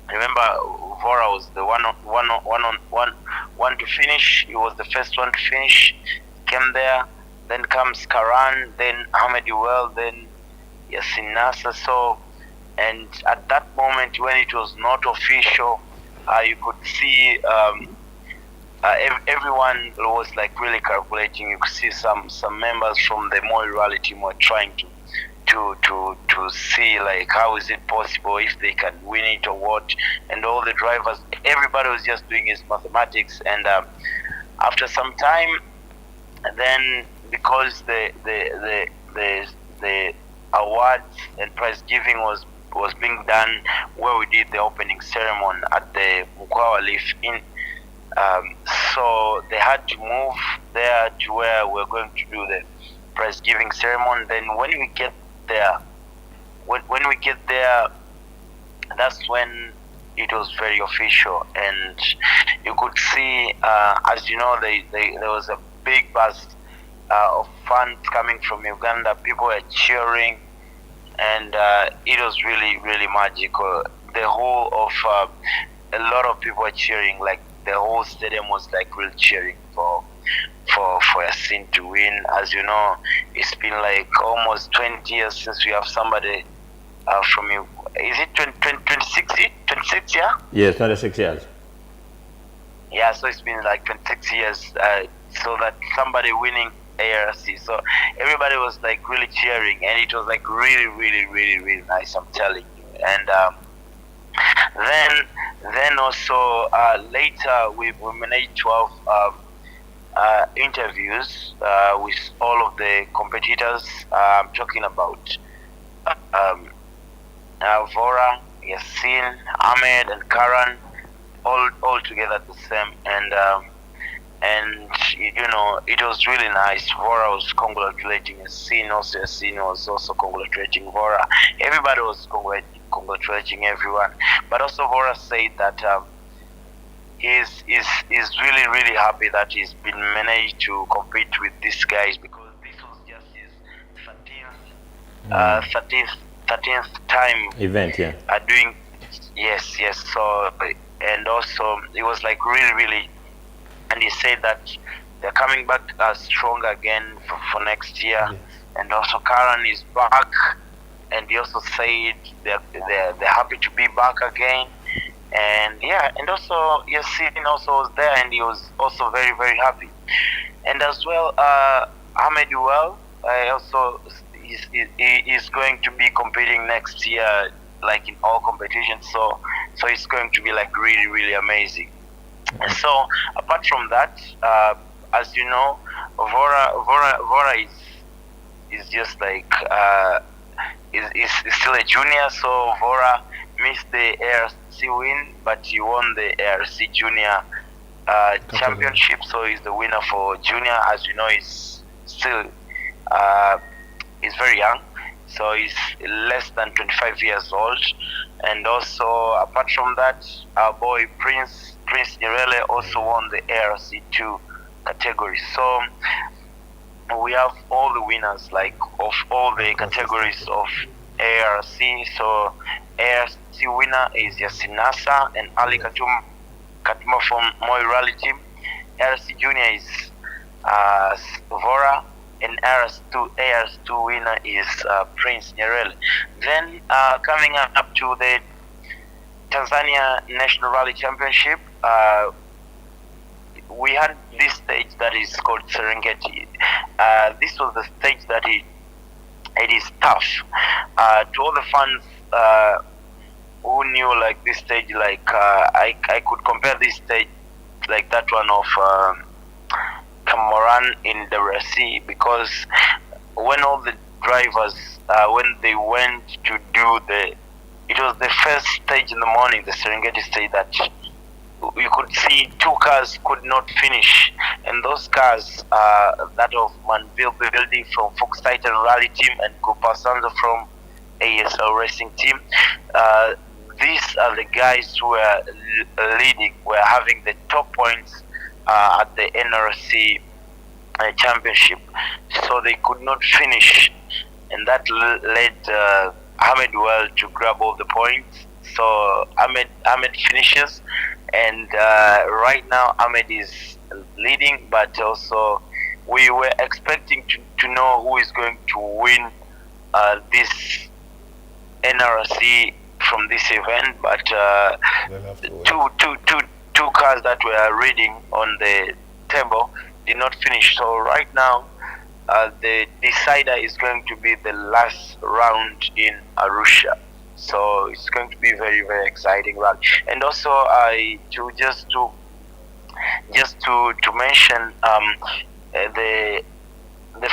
Remember, Vora was the one to finish. He was the first one to finish. Came there. Then comes Karan. Then Ahmed Uwel. Then Yassin Nasser. So, and at that moment when it was not official, you could see everyone was like really calculating. You could see some members from the MOIL rally team were trying to see like how is it possible if they can win it or what, and all the drivers, everybody was just doing his mathematics. And after some time, then because the awards and prize giving was being done where we did the opening ceremony at the Mkwawa Leaf Inn, so they had to move there to where we're going to do the prize giving ceremony. Then when we get there, that's when it was very official, and you could see, as you know, there was a big buzz of fans coming from Uganda. People were cheering, and it was really, really magical. The whole of a lot of people were cheering, like the whole stadium was like really cheering for Yassin to win. As you know, it's been like almost 20 years since we have somebody from you. Is it 26 yeah? Yes, 26 years. Yeah, so it's been like 26 years so that somebody winning ARC. So everybody was like really cheering, and it was like really, really, really, really nice, I'm telling you. And then also later we managed to have interviews with all of the competitors. I'm talking about Vora, Yassin, Ahmed, and Karan, all together the same. And you know, it was really nice. Vora was congratulating Yassin, also Yassin was also congratulating Vora. Everybody was congratulating everyone. But also Vora said that he's really, really happy that he's been managed to compete with these guys, because this was just his 13th time Event, yeah. Doing yes. So, and also it was like really, really, and he said that they're coming back strong again for next year. Yes. And also Karan is back, and he also said they're happy to be back again. And yeah, and also Yassin also was there, and he was also very, very happy. And as well, Ahmed Uwel also is going to be competing next year, like in all competitions. So it's going to be like really, really amazing. And so apart from that, as you know, Vora is just like is still a junior. So Vora missed the ARC win, but he won the ARC Junior Championship. So he's the winner for Junior. As you know, he's still he's very young, so he's less than 25 years old. And also, apart from that, our boy Prince Nyerere also won the ARC2 category. So we have all the winners, like of all the categories of ARC. So ARC winner is Yassin Nasser and Ali Katuma from MOIL Rally Team. ARC Junior is Vora, and ARS2 winner is Prince Nyerere. Then coming up to the Tanzania National Rally Championship, we had this stage that is called Serengeti. This was the stage that it is tough. To all the fans who knew like this stage, like I could compare this stage like that one of Cameroon in the Red Sea, because when all the drivers when they went to do it was the first stage in the morning, the Serengeti stage, that you could see two cars could not finish, and those cars that of Manville Bivildi from Fox Titan Rally Team and Kupasanza from ASL Racing Team. These are the guys who were leading, were having the top points at the NRC championship, so they could not finish, and that led Ahmed Well to grab all the points. So Ahmed finishes, and right now Ahmed is leading, but also we were expecting to know who is going to win this NRC from this event, but two cars that were reading on the table did not finish. So right now the decider is going to be the last round in Arusha. So it's going to be very, very exciting rally. And also just to mention the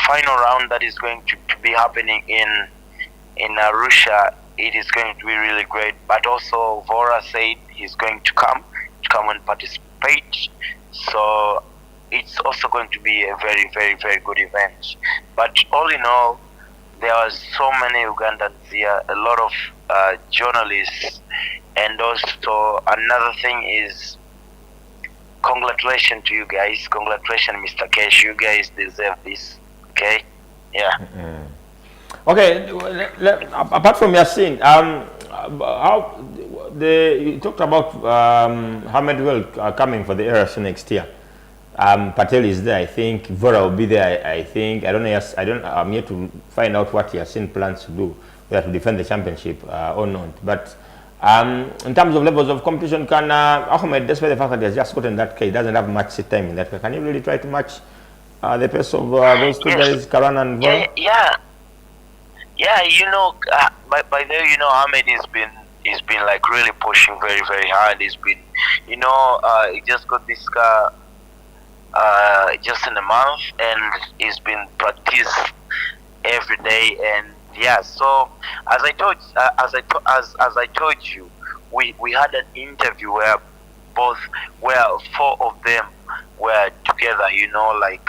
final round that is going to be happening in Arusha, it is going to be really great. But also Vora said he's going to come and participate. So it's also going to be a very, very, very good event. But all in all, there are so many Ugandans here, a lot of journalists, and also another thing is congratulations to you guys. Congratulations, Mr. Kesh. You guys deserve this. Okay? Yeah. Okay. Apart from Yasin, how you talked about Ahmed Well coming for the RS next year. Patel is there, I think. Vora will be there, I think. I don't know. Yes, I'm yet to find out what Yasin plans to do, whether to defend the championship or not. But in terms of levels of competition, can Ahmed, despite the fact that he has just gotten that car, he doesn't have much set time in that car, can he really try to match the pace of those two guys, Karan and Vora? Yeah. You know, by there, you know, Ahmed he's been like really pushing very, very hard. He's been, you know, he just got this car just in a month, and he's been practice every day. And yeah, so as I told you, we had an interview where four of them were together. You know, like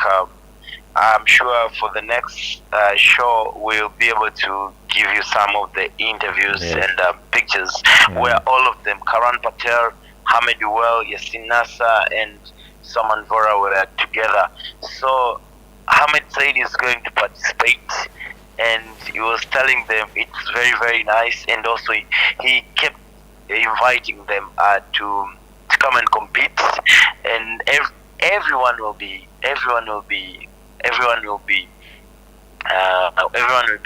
I'm sure for the next show we'll be able to give you some of the interviews and pictures where all of them, Karan Patel, Ahmed Well, Yasin Nasser, and Saman Vora were together. So Ahmed said he's going to participate, and he was telling them it's very, very nice, and also he kept inviting them to come and compete, and everyone will be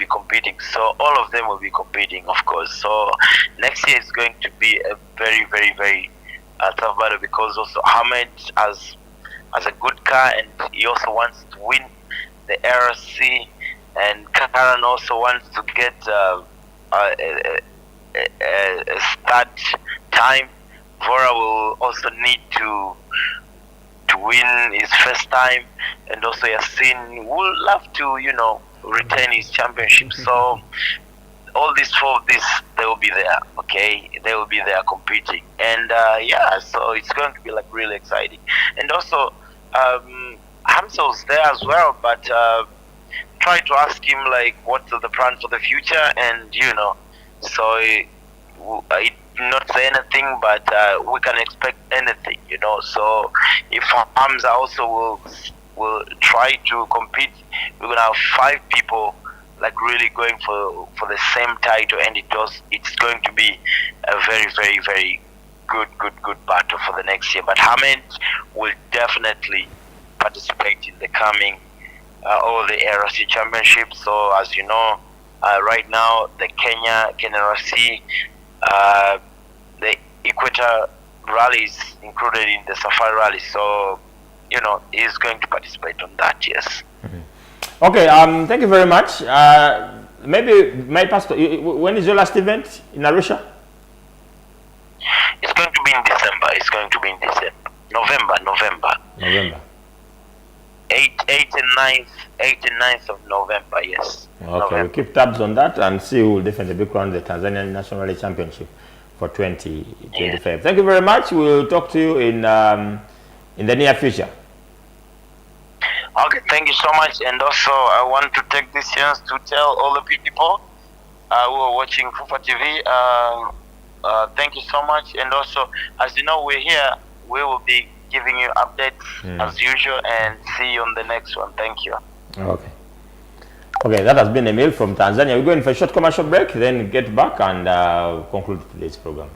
competing. So all of them will be competing, of course. So next year is going to be a very, very, very tough battle, because also Ahmed has a good car, and he also wants to win the RC, and Karan also wants to get a start time. Vora will also need to win his first time, and also Yasin would love to, you know, retain his championship. So all these four of these, they will be there, okay? They will be there competing. And yeah, so it's going to be like really exciting. And also, Hamza was there as well, but try to ask him like what's the plan for the future, and you know, so he did not say anything, but we can expect anything, you know. So if Hamza also will try to compete, we're gonna have 5 people like really going for the same title, and it's going to be a very, very, very good battle for the next year. But Ahmed will definitely participate in the coming all the RC championships. So as you know, right now the Kenya RC, the Equator Rally is included in the Safari Rally. So you know, he's going to participate on that. Yes. Okay. Thank you very much. Maybe my pastor. When is your last event in Arusha? It's going to be in December. It's going to be in December. November. 8th and 9th of November, yes. Okay, November. we'll keep tabs on that and see who will definitely be crowned the Tanzanian National Rally Championship for 2025. Yeah. Thank you very much. We'll talk to you in the near future. Okay, thank you so much. And also, I want to take this chance to tell all the people who are watching FUFA TV, thank you so much. And also, as you know, we're here. We will be giving you updates as usual, and see you on the next one. Thank you. Okay. Okay, that has been Emil from Tanzania. We're going for a short commercial break, then get back and conclude today's program.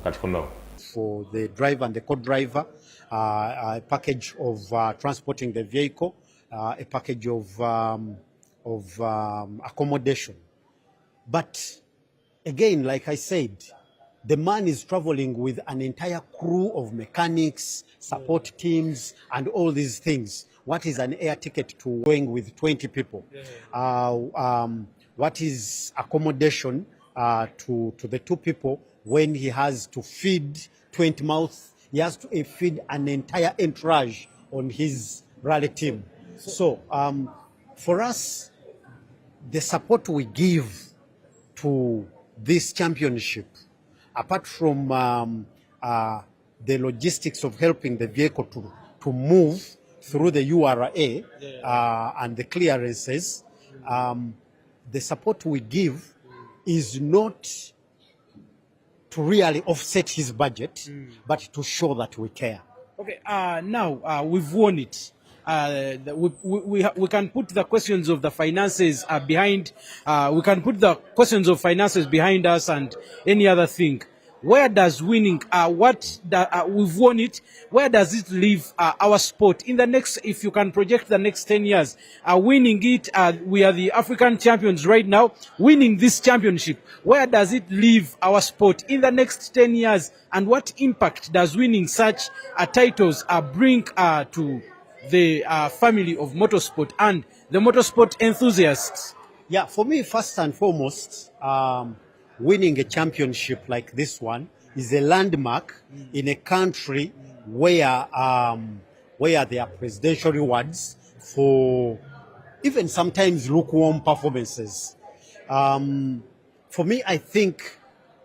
For the driver and the co-driver, a package of transporting the vehicle, a package of accommodation. But again, like I said, the man is traveling with an entire crew of mechanics, support teams, and all these things. What is an air ticket to going with 20 people? What is accommodation to the 2 people when he has to feed 20 mouths? He has to feed an entire entourage on his rally team. So for us, the support we give to this championship, apart from the logistics of helping the vehicle to move through the URA and the clearances, the support we give is not to really offset his budget, but to show that we care. Okay, now we've won it. We can put the questions of the finances behind. We can put the questions of finances behind us and any other thing. Where does winning, we've won it, where does it leave our sport in the next, if you can project the next 10 years, winning it, we are the African champions right now, winning this championship, where does it leave our sport in the next 10 years, and what impact does winning such titles bring to the family of motorsport and the motorsport enthusiasts? Yeah, for me, first and foremost, winning a championship like this one is a landmark in a country where there are presidential rewards for even sometimes lukewarm performances. For me, I think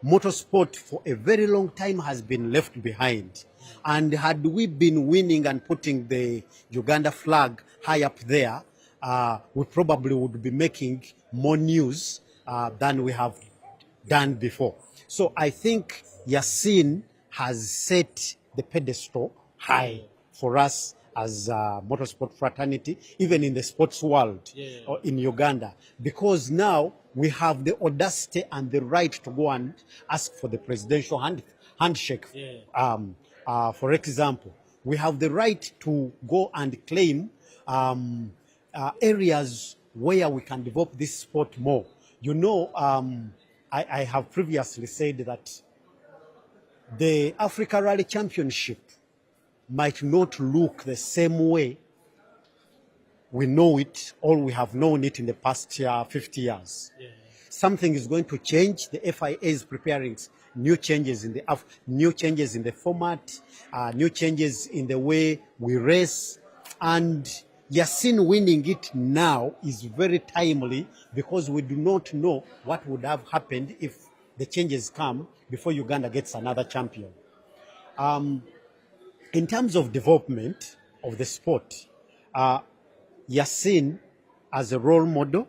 motorsport for a very long time has been left behind. And had we been winning and putting the Uganda flag high up there, we probably would be making more news than we have done before. So I think Yasin has set the pedestal high for us as motorsport fraternity, even in the sports world or in Uganda, because now we have the audacity and the right to go and ask for the presidential handshake. For example, we have the right to go and claim areas where we can develop this sport more. You know, I have previously said that the Africa Rally Championship might not look the same way we know it, or we have known it in the past 50 years. Something is going to change. The FIA is preparing new changes in the format, new changes in the way we race, and Yasin winning it now is very timely because we do not know what would have happened if the changes come before Uganda gets another champion. In terms of development of the sport, Yasin, as a role model,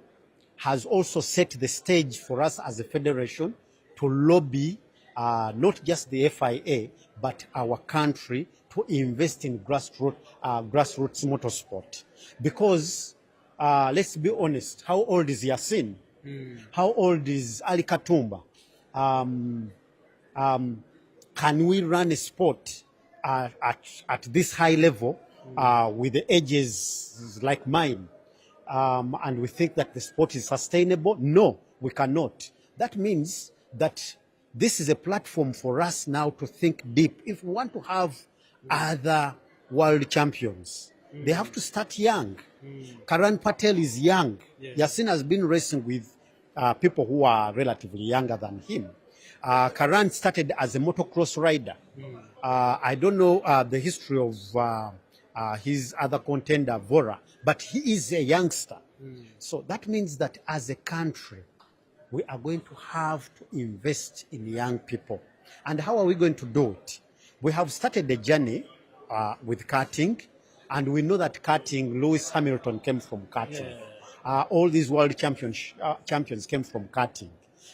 has also set the stage for us as a federation to lobby not just the FIA, but our country to invest in grassroots motorsport. Because, let's be honest, how old is Yasin? How old is Ali Katumba? Can we run a sport at this high level with the ages like mine, and we think that the sport is sustainable. No, we cannot. That means that this is a platform for us now to think deep. If we want to have other world champions, they have to start young. Karan Patel is young. Yasin has been racing with people who are relatively younger than him. Karan started as a motocross rider. I don't know the history of his other contender, Vora, but he is a youngster. So that means that as a country, we are going to have to invest in young people. And how are we going to do it? We have started a journey with karting, and we know that karting, Lewis Hamilton came from karting. All these world champions came from karting.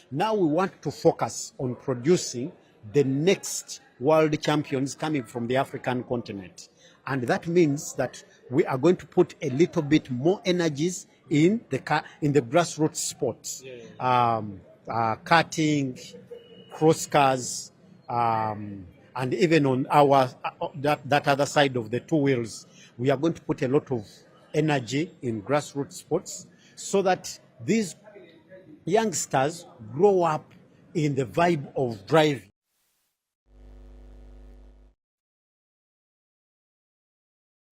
Now we want to focus on producing the next world champions coming from the African continent. And that means that we are going to put a little bit more energies in the grassroots sports. Karting, cross cars, and even on our that other side of the two wheels, we are going to put a lot of energy in grassroots sports so that these youngsters grow up in the vibe of driving.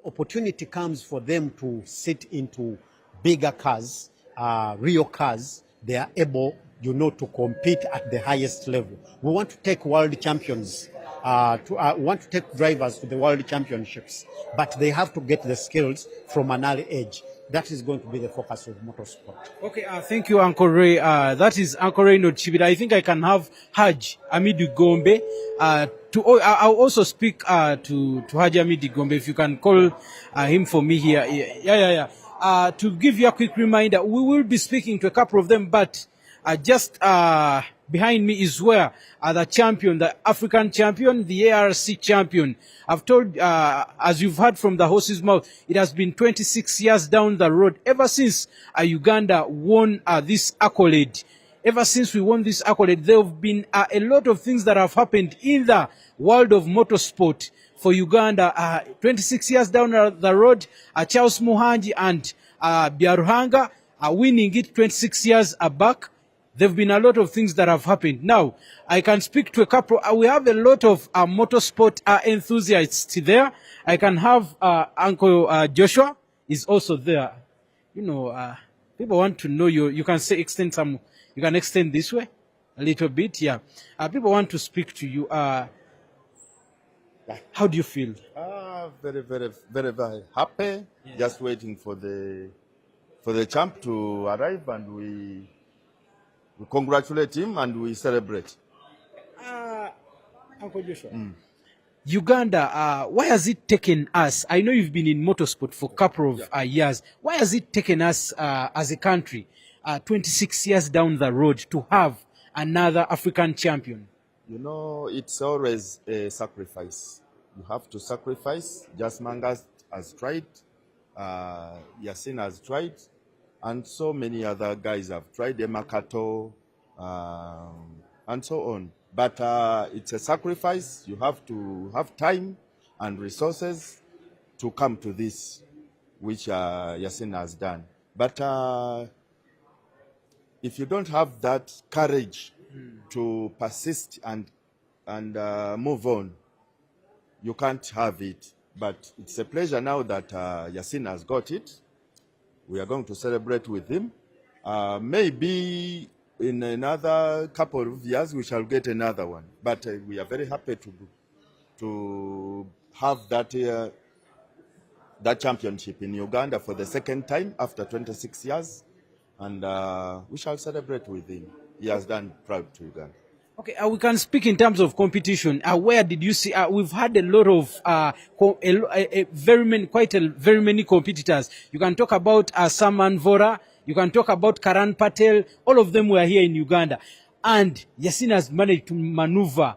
Opportunity comes for them to sit into bigger cars, real cars. They are able, to compete at the highest level. We want to take world champions, we want to take drivers to the world championships, but they have to get the skills from an early age. That is going to be the focus of motorsport. Okay, thank you, Uncle Ray. That is Uncle Ray Nochibida. I think I can have Haj Amidu Gombe. I'll also speak to Haj Amidu Gombe, if you can call him for me here. Yeah. To give you a quick reminder, we will be speaking to a couple of them, but just behind me is where the champion, the African champion, the ARC champion. I've told, as you've heard from the horse's mouth, it has been 26 years down the road ever since Uganda won this accolade. Ever since we won this accolade, there have been a lot of things that have happened in the world of motorsport for Uganda. 26 years down the road, Charles Muhanji and Biaruhanga are winning it 26 years back. There have been a lot of things that have happened. Now, I can speak to a couple. We have a lot of motorsport enthusiasts there. I can have Uncle Joshua is also there. People want to know you. You can say extend some. You can extend this way a little bit. Yeah. People want to speak to you. How do you feel? Very, very, very, very happy. Yeah. Just waiting for the champ to arrive, and we congratulate him and we celebrate. Uncle Joshua. Uganda, why has it taken us? I know you've been in motorsport for a couple of years. Why has it taken us as a country 26 years down the road to have another African champion? It's always a sacrifice. You have to sacrifice. Just Mangas has tried. Yasin has tried. And so many other guys have tried, Emakato, and so on. But it's a sacrifice. You have to have time and resources to come to this, which Yasin has done. But if you don't have that courage to persist and move on, you can't have it. But it's a pleasure now that Yasin has got it. We are going to celebrate with him. Maybe in another couple of years we shall get another one. But we are very happy to have that championship in Uganda for the second time after 26 years. And we shall celebrate with him. He has done proud to Uganda. Okay, we can speak in terms of competition. Where did you see? We've had a lot of very many competitors. You can talk about Saman Vora. You can talk about Karan Patel. All of them were here in Uganda, and Yasin has managed to maneuver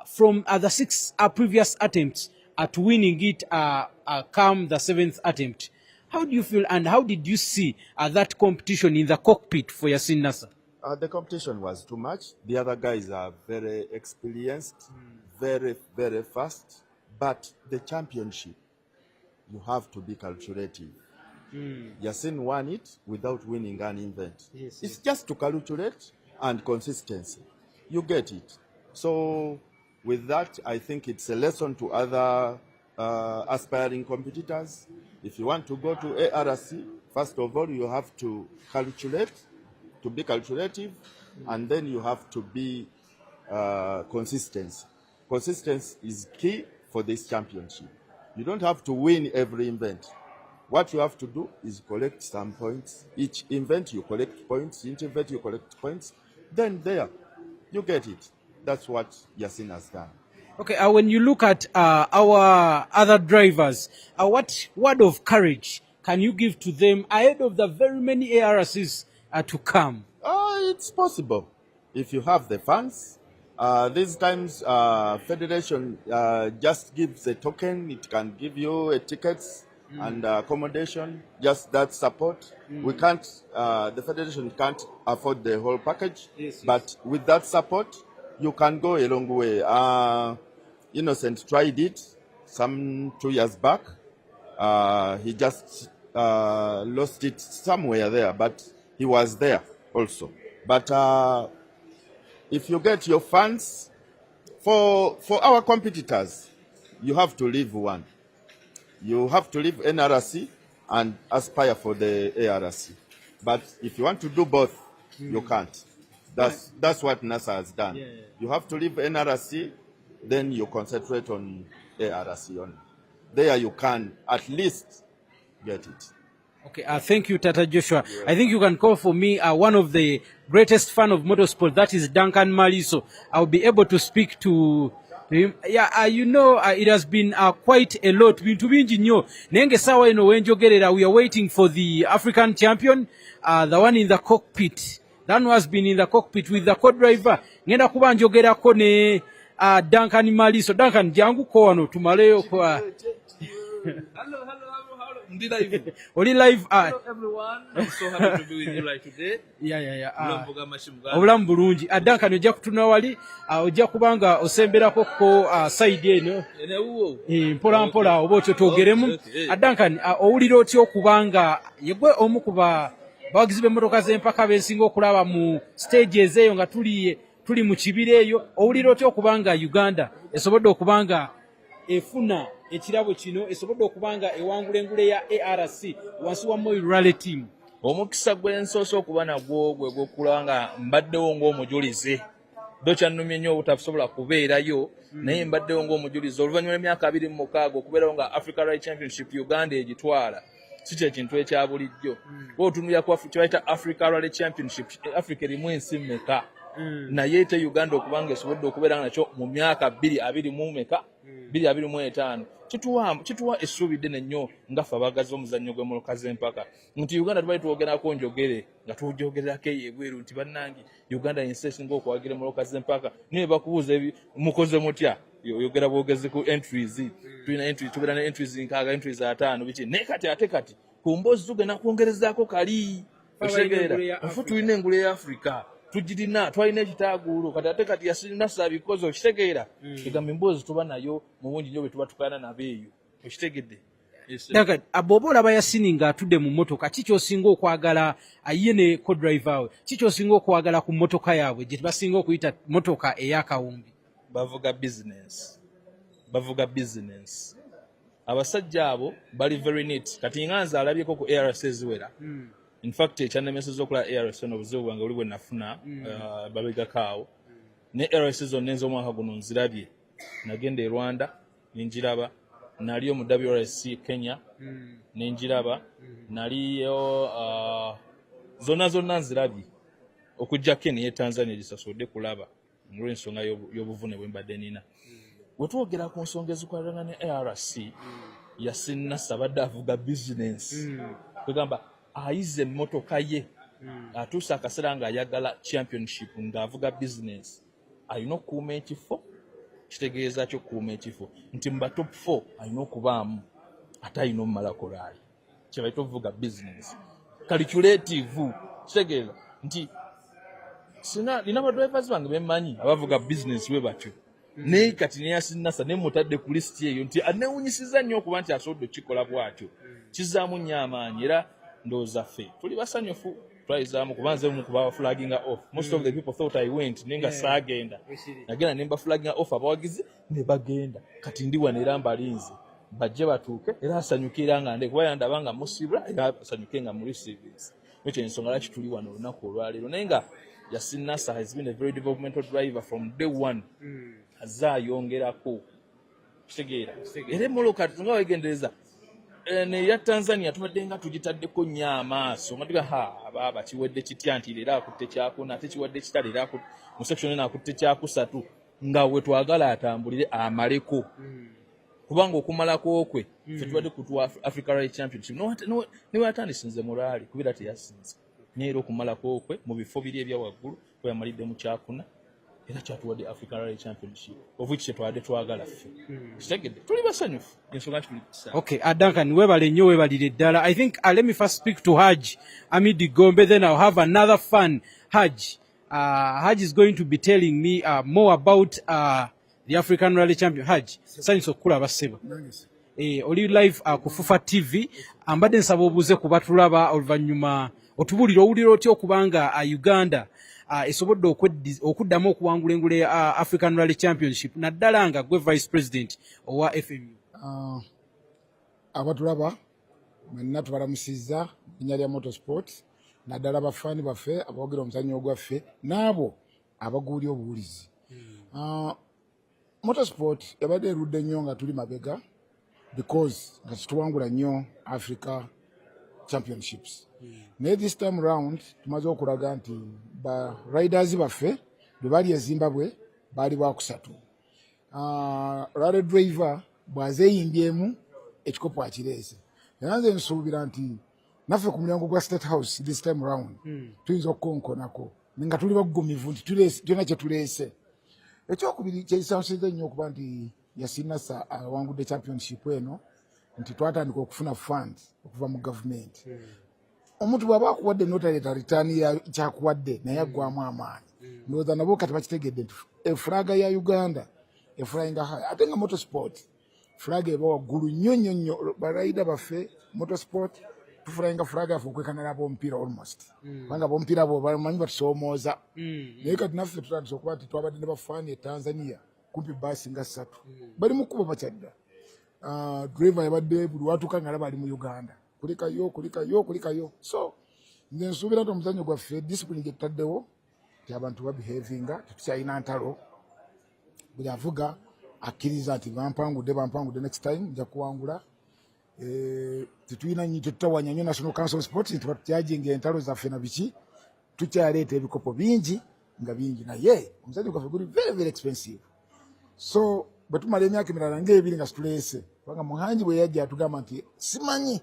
from the 6 previous attempts at winning it. Come the 7th attempt. How do you feel, and how did you see that competition in the cockpit for Yasin Nasser? The competition was too much. The other guys are very experienced, very, very fast. But the championship you have to be calculative. Yasin won it without winning an event. It's just to calculate and consistency. You get it. So with that, I think it's a lesson to other aspiring competitors. If you want to go to ARC, first of all, you have to calculate, to be calculative, and then you have to be consistent. Consistency is key for this championship. You don't have to win every event. What you have to do is collect some points. Each event you collect points, each event you collect points. Then there, you get it. That's what Yasin has done. Okay, when you look at our other drivers, what word of courage can you give to them ahead of the very many ARCs to come? It's possible. If you have the funds, these times Federation just gives a token. It can give you a tickets and accommodation, just that support. We can't, the Federation can't afford the whole package, but with that support, you can go a long way. Innocent tried it some 2 years back. He just lost it somewhere there, but he was there also. But if you get your funds, for our competitors, you have to leave one. You have to leave NRC and aspire for the ARC. But if you want to do both, you can't. That's what NASA has done. You have to leave NRC, then you concentrate on ARC only. There you can at least get it. Okay, thank you, Tata Joshua. I think you can call for me one of the greatest fan of motorsport, that is Duncan Maliso. I'll be able to speak to him. Yeah, it has been quite a lot. Nenge sawa ino wenjogerera, we are waiting for the African champion, the one in the cockpit. That one has been in the cockpit with the co-driver. Ngenda kuba njogerako ne Duncan Maliso. Duncan, jangu ko wano tumaleo kwa... Hello. Only live. Hello everyone. I'm so happy to be with you like today. Yeah. Obulamu bulungi. Duncan ojja kutuna wali, ojja kubanga osemberako ko side eno. Mpola oba otyo twogeremu. Duncan, owulira otya okubanga yegwe omu kuba bawagizi b'emmotoka z'empaka bensinga okulaba mu stages eyo nga tuli mu kibira eyo, owulira otya okubanga Uganda esobodde okubanga efuna ekirabo kino, esobodde okubanga ewangula engule ya ARC wansi wa MOIL Rally Team? Omukisa gw'ensoso okuba nagwo gwe gwokulanga mbaddewo ng'omujulizi. Dokyannumye nnyo obutasobola kubeerayo, naye mbaddewo ng'omujulizi oluvannyuma lw'emyaka 26 okubeerawo nga Africa Rally Championship Uganda egitwala. Si kye kintu ekya bulijjo. Bw'otunuulira ku kyebayita Africa Rally Championship, Africa erimu ensi mmeka? Naye ate Uganda okubanga esobodde okubeera nakyo mu myaka 2025 kituwa essuubi ddene nnyo ngaffe abagazi omuzannyo gw'emmotoka z'empaka nti Uganda tubali twogerako njogere nga tujogerako ebweru nti bannange Uganda yensi esinga okwagira emmotoka z'empaka naye bakubuuza mukoze mutya yogera bwogezi ku entries. Tubeera ne entries 6, entries 5 biki naye kati ku mboozi tugenda kwongerezaako kali otegeera afu tulina engule ya Africa tujirina twalina ekitaagulo kati yasinna sabikozo okitegeera egamba emboozi tuba nayo mu bungi nnyo bwe tuba tukaana nabeeyo okitegedde. Daga abobo olaba Yasini ng'atudde mu mmotoka, kiki osinga okwagala ye ne co-driver we, kiki osinga okwagala ku mmotoka yaabwe gye basinga okuyita mmotoka ey'akawumbi? Bavuga business. Abasajja abo bali very neat. Kati nga nze alabyeko ku ARC eziwera. In fact, ekyannemeseza okola ARC n'obuzibu bwange buli bwe nafuna babegakaawo. Ne ARC zonna ez'omwaka guno nzirabye. Nagenda e Rwanda, ninjiraba. Naliyo mu WRC Kenya, ninjiraba. Naliyo zonna nzirabye. Okujja Kenya ye Tanzania gisasudde kulaba. Ng'olw'ensonga y'obuvune bwe mbadde nina. Bwe twogera ku nsonga ezikwatagana ne ARC, Yasinna sabadde avuga business. Kwegamba ayize emmotoka ye atuusa akaseera ng'ayagala championship ng'avuga business. Alina okukuuma ekifo, kitegeeza kyo okukuuma ekifo nti mba top 4 alina okubaamu ate alina omumala kolaali kyebayita okuvuga business. Calculative kitegeeza nti nina badrivers bange bemmanyi abavuga business bwe batyo ne kati ne Yasinasa ne mutadde ku list eyo nti anewunyisiza nnyo okuba nti asobodde okikola bw'atyo kizaamu nnyo amaanyi era ndowooza ffe tuli basanyufu twayizaamu kubanze mu kuba flagging off most of the people thought I went nenga saagenda nagenda ne mba flagging off abawagizi ne bagenda kati ndi wano era mbalinze bajje batuuke era asanyukira nga nde kuba yandaba nga musibula era asanyuke nga muri service ekyo ensonga lwaki tuli wano olunaku olwaleero naye nga Yasinasa has been a very developmental driver from day one azayongerako kitegeera era moloka tunga wegendereza ne ya Tanzania tubadde nga tugitaddeko nnyo amaaso nga tuga baba kiwedde kitya nti era akutte kyakuna ate kiwadde kitali era mu section ena akutte kyakusatu nga we twagala atambulire amaleko kubanga okumalako okwe ffe tubadde ku Africa Rally Championship ne watandisinze mulaali kubira teyasinze neera okumalako okwe mu bifo biri ebya waggulu kwe yamalidde mu kyakuna era kyatuwadde Africa Rally Championship of which twabadde twagala ffe kitegedde tuli basanyufu ensonga tuli kusaba. Okay, Duncan, webale nnyo webalire ddala. I think let me first speak to Haj Amidi Gombe, then I'll have another fan. Haj is going to be telling me more about the African Rally Champion. Haj, sanyusa okulaba ssebo. Oli live ku Fufa TV ambadde nsaba obuuze ku batulaba oluvannyuma otubulira owulira otya okubanga Uganda esobodde okuddamu okuwangula engule ya African Rally Championship naddala nga gwe Vice President owa FMU. Abatulaba mwenna tubalamusizza linnya lya Motorsport naddala bafaani baffe abawagira omuzannyo ogwaffe n'abo abaguulya obuwulizi. Motorsport yabadde erudde nnyo nga tuli mabega because nga tuwangula nnyo Africa Championships. Naye this time round tumaze okulaga nti ba riders baffe bwe bali e Zimbabwe baali bakusatu. Rally driver bw'azeeyimbyemu ekikopo akireese. Era nze nsuubira nti naffe ku mulyango gwa State House this time round tuyinza okukonkonako nga tuli baggumivu nti tulina kye tuleese. Ekyokubiri kyekisansizza nnyo okuba nti Yasinasa awangudde championship eno nti twatandika okufuna funds okuva mu government. Omuntu bw'aba akuwadde n'otaleeta ritaani ya kyakuwadde naye aggwamu amaanyi. Ndowooza nabo kati bakitegedde nti efulaga ya Uganda efulainga high ate nga Motorsport fulaga eba waggulu nnyo nnyo nnyo barayida baffe Motorsport tufulainga fulaga yaffe okwekanira ab'omupiira almost kubanga ab'omupiira abo bamanyi batusoomooza naye kati naffe tutandise okuba nti twabadde ne bafaani e Tanzania kumpi baasi nga 3 bali mu kkubo bakyadda. Driver yabadde buli watuuka nga alaba ali mu Uganda kulikayo so nze nsuubira nti omuzannyo gwaffe discipline gye tutaddewo ti abantu babehavinga tetukyalina ntalo buli avuga akkiriza nti bampangudde next time nja kuwangula. Tetulina nnyo tetutawanya nnyo National Council of Sports nti batukyajinga entalo zaffe na biki tukyaleeta ebikopo bingi naye omuzannyo gwaffe guli very very expensive. So bwe tumala emyaka emirala ng'ebiri nga situleese kubanga Muhanji bwe yajja atugamba nti simanyi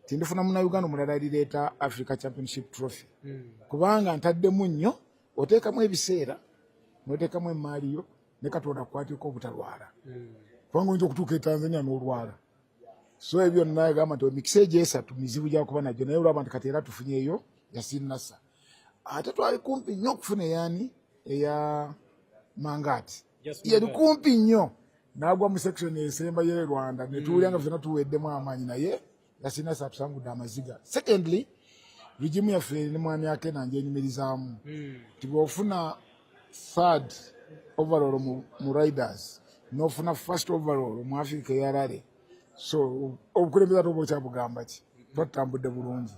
tindifuna Munnayuganda omulala alireeta Africa Championship Trophy kubanga ntaddemu nnyo oteekamu ebiseera n'oteekamu emaali yo ne Katonda akukwatiko obutalwala kubanga oyinza okutuuka e Tanzania n'olwala. So ebyo naye gamba nti emikisa egyo esatu mizibu gyakuba nagyo naye olwaba nti kati era tufunyeeyo Yasinasa. Ate twali kumpi nnyo okufuna eyani eya Mangati yali kumpi nnyo n'agwa mu section esemba y'e Rwanda ne tuwulira nga ffenna tuweddemu amaanyi naye Yasinasa atusangudde amaziga. Secondly rigimu yaffe ne mwami ake nange enyumirizaamu nti bw'ofuna third overall mu riders n'ofuna first overall mu Africa eya Rally so obukulembeza toba okyabugamba ki twatambudde bulungi.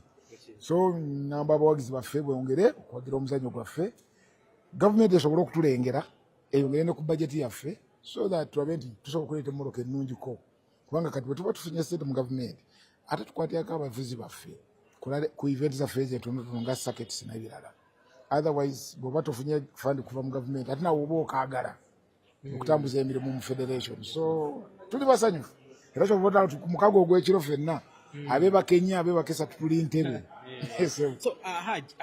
So ngamba abawagizi baffe bwongere okwagira omuzannyo gwaffe gavumenti esobole okutulengera eyongere ne ku bajeti yaffe so that tulabe nti tusobola okuleeta emmoloka ennungiko kubanga kati bwe tuba tufunye sente mu gavumenti ate tukwatirako abavuzi baffe ku event zaffe ezentonotono nga circuits n'ebirala. Otherwise bw'oba tofunye fund kuva mu gavumenti ate nawe oba okaagala okutambuza emirimu mu federation. So tuli basanyufu era kyova ku mukago ogw'ekiro ffenna abeebaka ennya abeebaka esatu tuli ntebe. So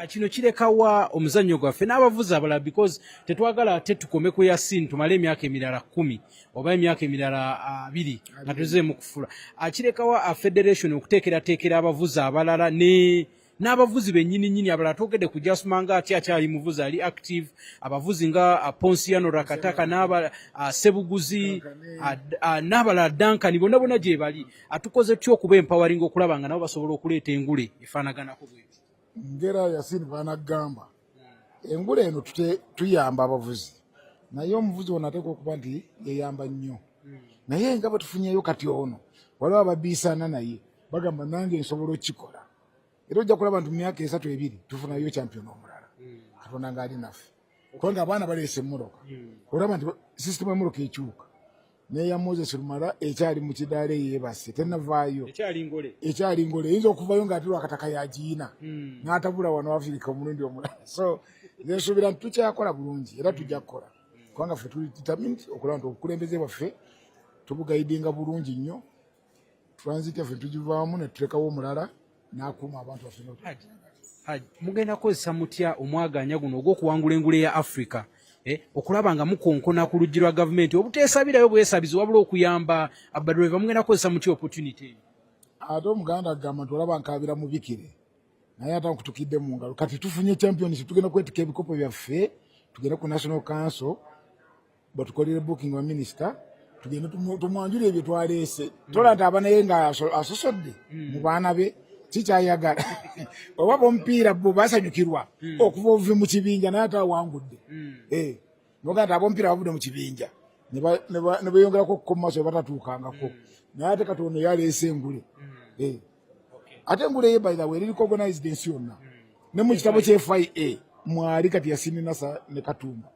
kino kirekawa omuzannyo gwaffe n'abavuzi abalala because tetwagala ate tukome ku Yasin tumale emyaka emirala 10 oba emyaka emirala 2 nga tuzeemu kufula. Kirekawa federation okuteekerateekera abavuzi abalala ne n'abavuzi bennyini nnyini abalala twogedde ku Jasmanga akyali muvuzi ali active, abavuzi nga Ponsiano Rakataka n'aba Sebuguzi n'abalala Duncan bonna gye bali atukoze tyo okuba empowering okulaba nga nabo basobola okuleeta engule efaanaganako bweti. Ngera Yasini banagamba engule eno tuyamba abavuzi naye omuvuzi ono ateekwa okuba nti yeyamba nnyo naye nga bwe tufunyeyo kati ono waliwo ababiisaana naye bagamba nange nsobola okikola era ojja kulaba nti mu myaka 3-2 tufunayo champion omulala katonda ng'ali naffe kubanga abaana baleese emmotoka olaba nti sisitemu emmotoka ekyuka neya Moses Lumala ekyali mu kidaala yeebase tennavaayo ekyali ngole eyinza okuvayo ng'atirwa akataka yagiina n'atabula wano Afirika omulundi omulala so nsuubira nti tukyakola bulungi era tujja kukola kubanga ffe tuli determined okulaba nti obukulembeze bwaffe tubugayidinga bulungi nnyo transit yaffe tugivaamu ne tutekawo omulala n'akuuma abantu baffe mugenda kukozesa mutya omwaganya guno ogw'okuwangula engule ya Africa okulaba nga mukonkona ku luggi lwa gavumenti obuteesabirayo bwesabizi wabula okuyamba abadriver mugenda kukozesa mutya opportunity ate omuganda agamba nti olaba nkaabira mubikire naye ate nkutukidde mu ngalo kati tufunye championship tugenda kwetika ebikopo byaffe tugende ku national council batukolere booking wa minister tugende tumwanjule ebyo twaleese tola nti abanaye nga asosodde mu baana be kikyayagala oba bomupiira bo basanyukirwa okuva ovuve mu kibinja naye ate awangudde noga nti abomupiira bavudde mu kibinja ne beeyongerako okukommaso batatuukangako naye ate Katonda yaleese engule ate engule ye by the way liriko organized ensi yonna ne mu kitabo kya FIA mwali kati Yasini Nasa ne Katumba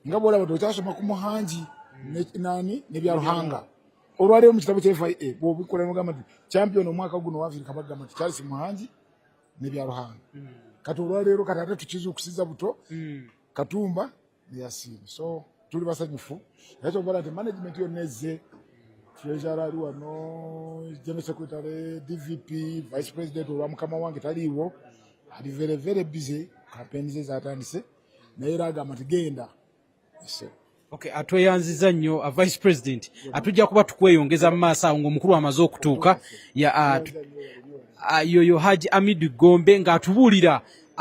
nga bwolaba tokyasoma ku Muhanji nani ne bya Ruhanga olwaleero mu kitabo kya FIA bwobikola nogamba nti champion omwaka guno wa Africa bagamba nti Charles Muhanji ne bya Ruhanga kati olwaleero kati ate tukizuukusiza buto Katumba ne Yasini so tuli basanyufu ekyo mbala nti management yonna ezze treasurer ali wano general secretary DVP vice president olwa mukama wange taliiwo ali very very busy campaign ze zatandise naye era agamba nti genda Okay, atweyanziza nnyo vice president atujja kuba tukweyongeza mu maaso awo ng'omukulu amaze okutuuka yoyo Haji Amidu Gombe ng'atubuulira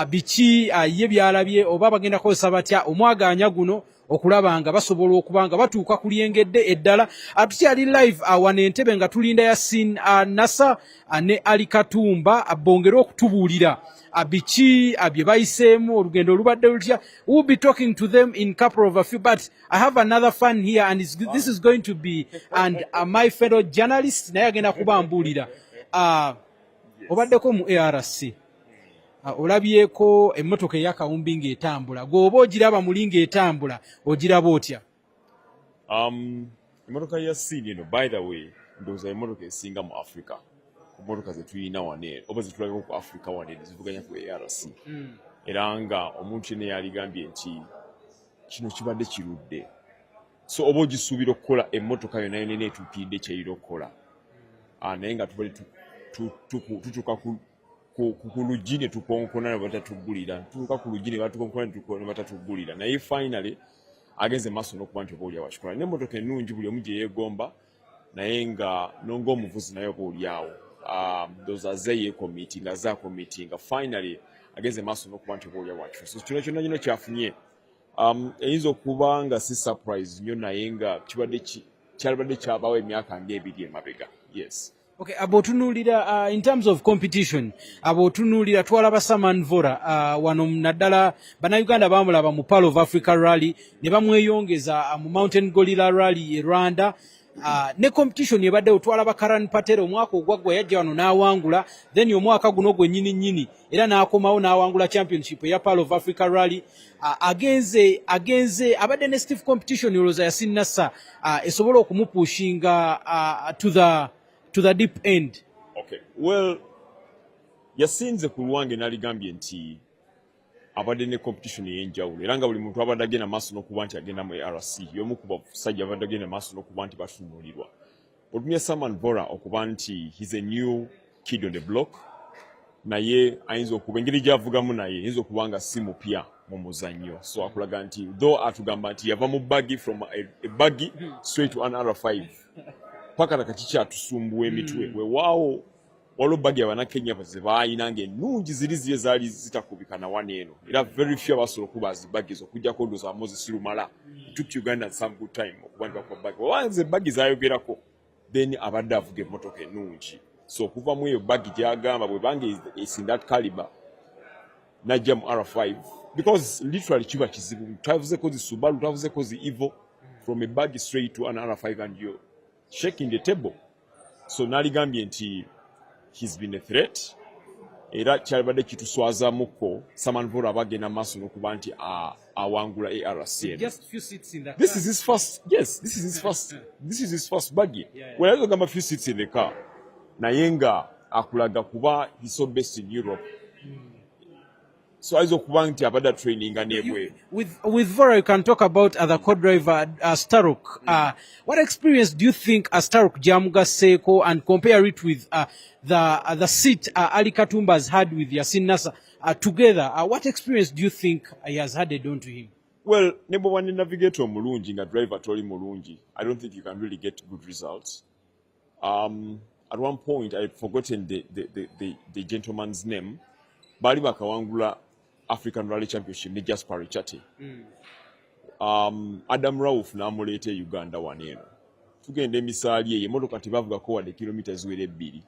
biki ye byalabye oba bagenda kukozesa batya omwaganya guno okulaba nga basobola okuba nga batuuka ku lyengedde eddala tukyali live wano Entebbe nga tulinda Yasini Nasa ne Ali Katumba bongere okutubuulira biki bye bayiseemu olugendo olubadde lutya. We'll be talking to them in couple of a few, but I have another fan here and this is going to be and my fellow journalist naye agenda kubambuulira obaddeko mu ARC olabyeko emmotoka ey'akawumbi ng'etambula gwoba ogiraba muli ng'etambula ogiraba otya? Emmotoka ya Yasini eno by the way ndowooza emmotoka esinga mu Africa emmotoka zetulina wane oba zetulabeko ku Africa wane zivuganya ku ARC era nga omuntu yenna yaligambye nti kino kibadde kirudde so oba ogisuubira okukola emmotoka yonna yonna etuukiridde kyeyira okukola naye nga tubadde tutuuka ku luggi ne tukonkona ne batatugulira tutuuka ku luggi ne batukonkona ne batatugulira naye finally agenze maaso n'okuba nti oba oli awakikola n'emmotoka ennungi buli omu gye yeegomba naye nga nonga omuvuzi naye oba oli awo those aze yeekomitinga aze akomitinga finally agenze maaso n'okuba nti oba oli awakikola so kino kyonna kino kyafunye eyinza okuba nga si surprise nnyo naye nga kyalibadde kyabaawo emyaka ng'ebiri emabega yes. Okay, abotunuulira in terms of competition abotunuulira twalaba Saman Vora wano naddala bannayuganda bamulaba mu Pearl of Africa Rally ne bamweyongeza mu Mountain Gorilla Rally e Rwanda ne competition yebadde otwalaba Karan Patel omwaka ogwaggwa yajja wano n'awangula then omwaka guno gwe nnyini era n'akomawo n'awangula championship ya Pearl of Africa Rally agenze abadde ne stiff competition olowooza Yasini Nasa esobola okumupushinga to the deep end. Okay. Well, yasinze ku lwange naligambye nti abadde ne competition ey'enjawulo era nga buli muntu abadde agenda maaso n'okuba nti agenda mu ARC y'omu ku basajja abadde agenda maaso n'okuba nti batunuulirwa otumye Saman Vora okuba nti he's a new kid on the block naye ayinza okuba engeri gy'avugamu naye ayinza okuba nga si mupya mu muzannyo so akulaga nti though atugamba nti yava mu buggy from a buggy straight to an R5 paka nakati kyatusumbuwa emitwe weewaawo waliwo bagi abanakenya ze baayina ng'ennungi ziri zaali zitakubikana wano eno era very few abasobola okuba zibagi ezo okuggyako ndowooza Moses Lumala took Uganda some good time okuba nti bakuba bagi owanze bagi zayogerako then abadde avuga emmotoka ennungi so okuva mu eyo bagi gy'agamba bwe banga is in that caliber najja mu R5 because literally kiba kizibu tavuzeko zi Subaru tavuzeko zi Evo from a bagi straight to an R5 and you're shaking the table so naligambye nti he's been a threat era kyalibadde kituswazamuko samanvura abagenda maaso n'okuba nti awangula ARC. Just few seats in the car. This is his first this is his first buggy. When I talk few seats in the car naye nga akulaga kuba he's so based in Europe so aizo kuba nti abada training anebwe with Vora you can talk about the co-driver Staruk. What experience do you think Staruk Jamuga Seko and compare it with the seat Ali Katumba's had with Yasin Nasser together? What experience do you think he has added on to him? Well, number one navigator mulungi nga driver toli mulungi. I don't think you can really get good results. At one point I had forgotten the gentleman's name. Bali bakawangula African Rally Championship ni Jasper Richati. Adam Rauf namulete Uganda waneno. Tugende misali ye motoka tibavuga ko wade kilometers wele 2.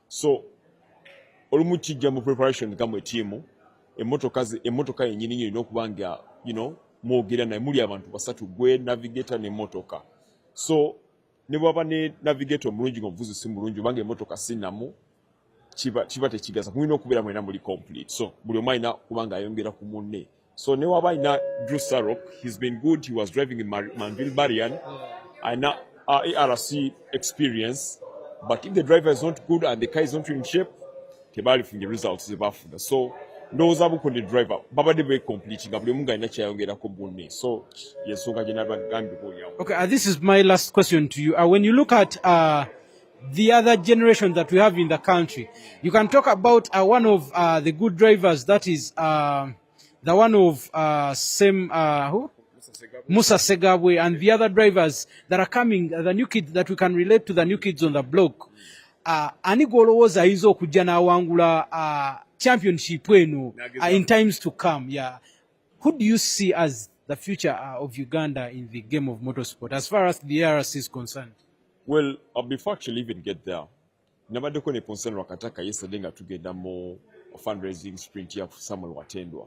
So olumukijja mu preparation kamwe team emotoka yenyini nyini nokubanga mwogera na muli abantu basatu gwe navigator ne motoka. So ne baba ne navigator mulungi ngovuzi si mulungi bange motoka sinamu chiba tekigaza kumina okubera mwena muli complete so buli omaina kubanga ayongera ku munne so ne waba ina Drew Sarok he's been good he was driving in Manville Barian and ARC experience but if the driver is not good and the car is not in shape tebali funge results zebafuda so ndoza bukonde driver babade be complete nga buli munga ina kyayongera ku munne so yesonga jina bagambi ko yawo. Okay, this is my last question to you. When you look at the other generation that we have in the country, you can talk about one of the good drivers, that is the one of Musa Segabwe, and the other drivers that are coming, the new kids that we can relate to, the new kids on the block. Ani golowooza izo okujja n'awangula championship wenu in times to come. Yeah, who do you see as the future of Uganda in the game of motorsport as far as the ARC is concerned? Well, before actually even get there, nabadde ko ne Ponsel wakataka yesterday nga tugenda mu fundraising sprint ya Samuel Watendwa.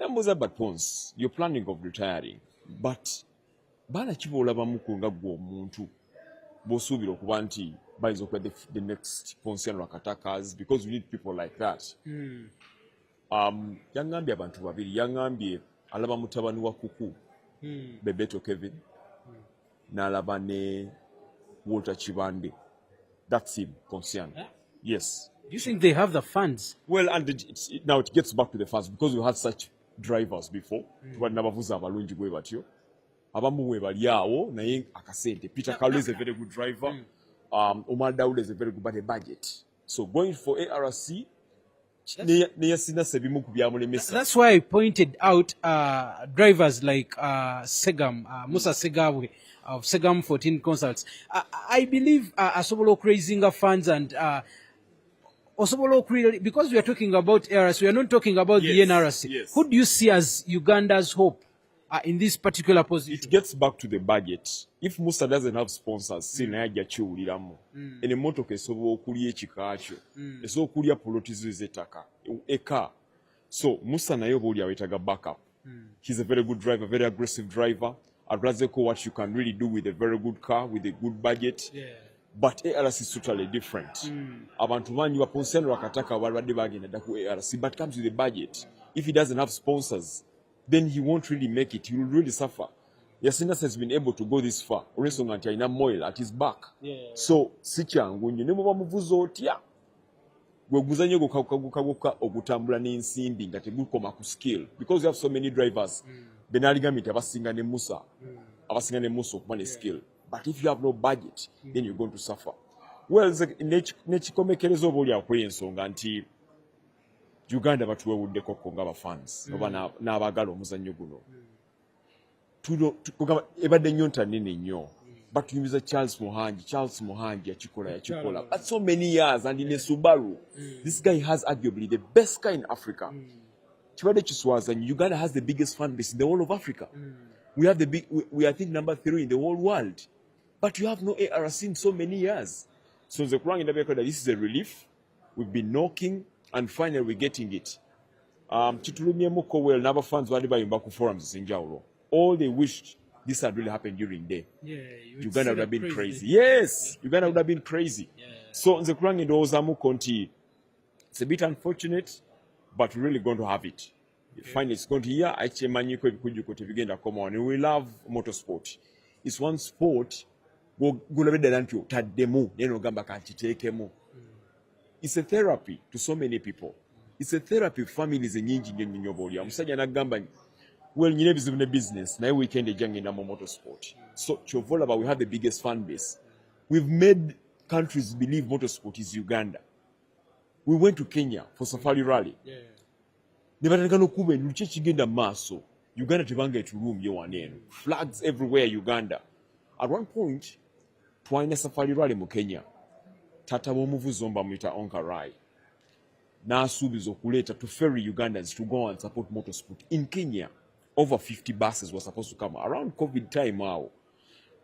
Nambuza but Pons, you're planning of retiring, but bana kiba olabamu ko nga gwo omuntu bosuubira okuba nti bayinza okuba the next Ponsel wakatakas because we need people like that. Yangambye abantu babiri, yangambye alaba mutabani wa Kuku, Bebeto Kevin, n'alaba ne Walter Chibande. That's him, concerned. Yeah? Yes. Do you think they have the funds? Well, and now it gets back to the funds because we had such drivers before. Nabavuza abalungi bwe batyo. Abamu bwe bali awo naye akasente. Peter Kalu is a very good driver. Omar Daud is a very good but a budget. So going for ARC, that's why I pointed out drivers like Segam, Musa Segabwe of Segam 14 Consults. I believe Asobolo raising funds and Osobolo, because we are talking about ARC, we are not talking about the NRC. Yes. Who do you see as Uganda's hope in this particular position? It gets back to the budget. If Musa doesn't have sponsors, sinaja chiwuliramu. Ene motoka esobola okulya ekikakyo. Esobola okulya polotizo ezetaka. Eka. So Musa naye oba oli awetaga backup. He's a very good driver, very aggressive driver. I'd rather go what you can really do with a very good car, with a good budget. Yeah. But ARC is totally different. Abantu banyu baponseno wakataka balwadde bagenda ku ARC, but comes with a budget. If he doesn't have sponsors, then he won't really make it. He will really suffer. Yasinas has been able to go this far. Olwensonga nti alina MOIL at his back. So si kyangu nnyo ne muba muvuza otya. Gwe guzanyo gokaguka ogutambula n'ensimbi nga tegukoma ku skill. Because you have so many drivers. Benaligambi nti abasinga ne Musa. Abasinga ne Musa okuba ne skill. But if you have no budget, then you're going to suffer. Well, nekikomekerezo oba oli akola ensonga nti Uganda batuwewuddeko ko nga fans oba n'abagala omuzannyo guno. Ebadde nnyo ntanene nnyo. but you use Charles Mohanji, Achikola. That's so many years, and in a Subaru, this guy has arguably the best car in Africa. Chibade Chiswaza, and Uganda has the biggest fan base in the whole of Africa. We have we I think number 3 in the whole world. But you have no ARC in so many years. So the Kurang in the this is a relief. We've been knocking, and finally we're getting it. Chitulumia Moko well, never fans were by Mbaku forums in Jaulo. All they wished this had really happened during day. Yeah, Uganda would have been crazy. Yes, Uganda would have been crazy. Yeah. So the Kurang in Ozamu Conti, it's a bit unfortunate, but we're really going to have it. Okay. Finally, it's going to hear. I come on. And we love motorsport. It's one sport. It's a therapy to so many people. It's a therapy for families in Inji. Well, you know, business. Now weekend in motorsport. So, Chovolaba, we have the biggest fan base. We've made countries believe motorsport is Uganda. We went to Kenya for Safari Rally. Uganda flags everywhere, Uganda. At one point, twaine Safari Rally mu Kenya. Tata Zomba Mita Onkarai. Nasubizo kuleta to ferry Ugandans to go and support motorsport. In Kenya, over 50 buses were supposed to come around COVID time now.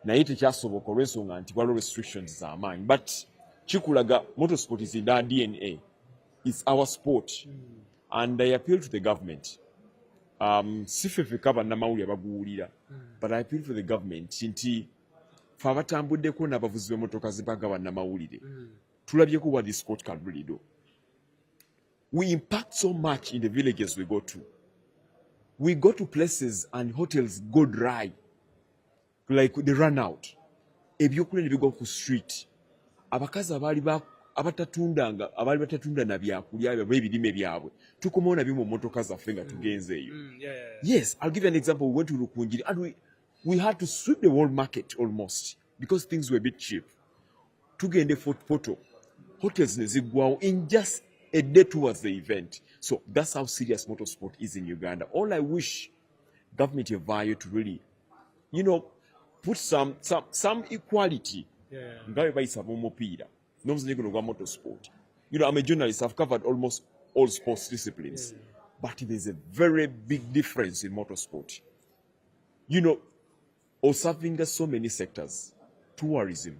Na ite chasobo koresonga anti-walo restrictions are mine. But Chikulaga, motorsport is in our DNA. It's our sport. And I appeal to the government. But I appeal to the government. Sinti fabatambudeko n'abavuzi b'emmotoka zibagawa n'amawulire. Tulabyeko what this sport can really do. We impact so much in the villages we go to. We go to places and hotels go dry. Like they run out. Ebyokule ne go ku street. Abakazi abali batatunda na byakulya ebirime byabwe. Tukomona bimo motoka zaffe nga tugenze eyo. Yes, I'll give you an example. We went to Rukunjiri and we had to sweep the whole market almost because things were a bit cheap. Tugende photo. Hotels nezigwawo in just a day towards the event. So that's how serious motorsport is in Uganda. All I wish government of value to really, put some equality. Motorsport. I'm a journalist. I've covered almost all sports disciplines, but there's a very big difference in motorsport. Serving so many sectors. Tourism.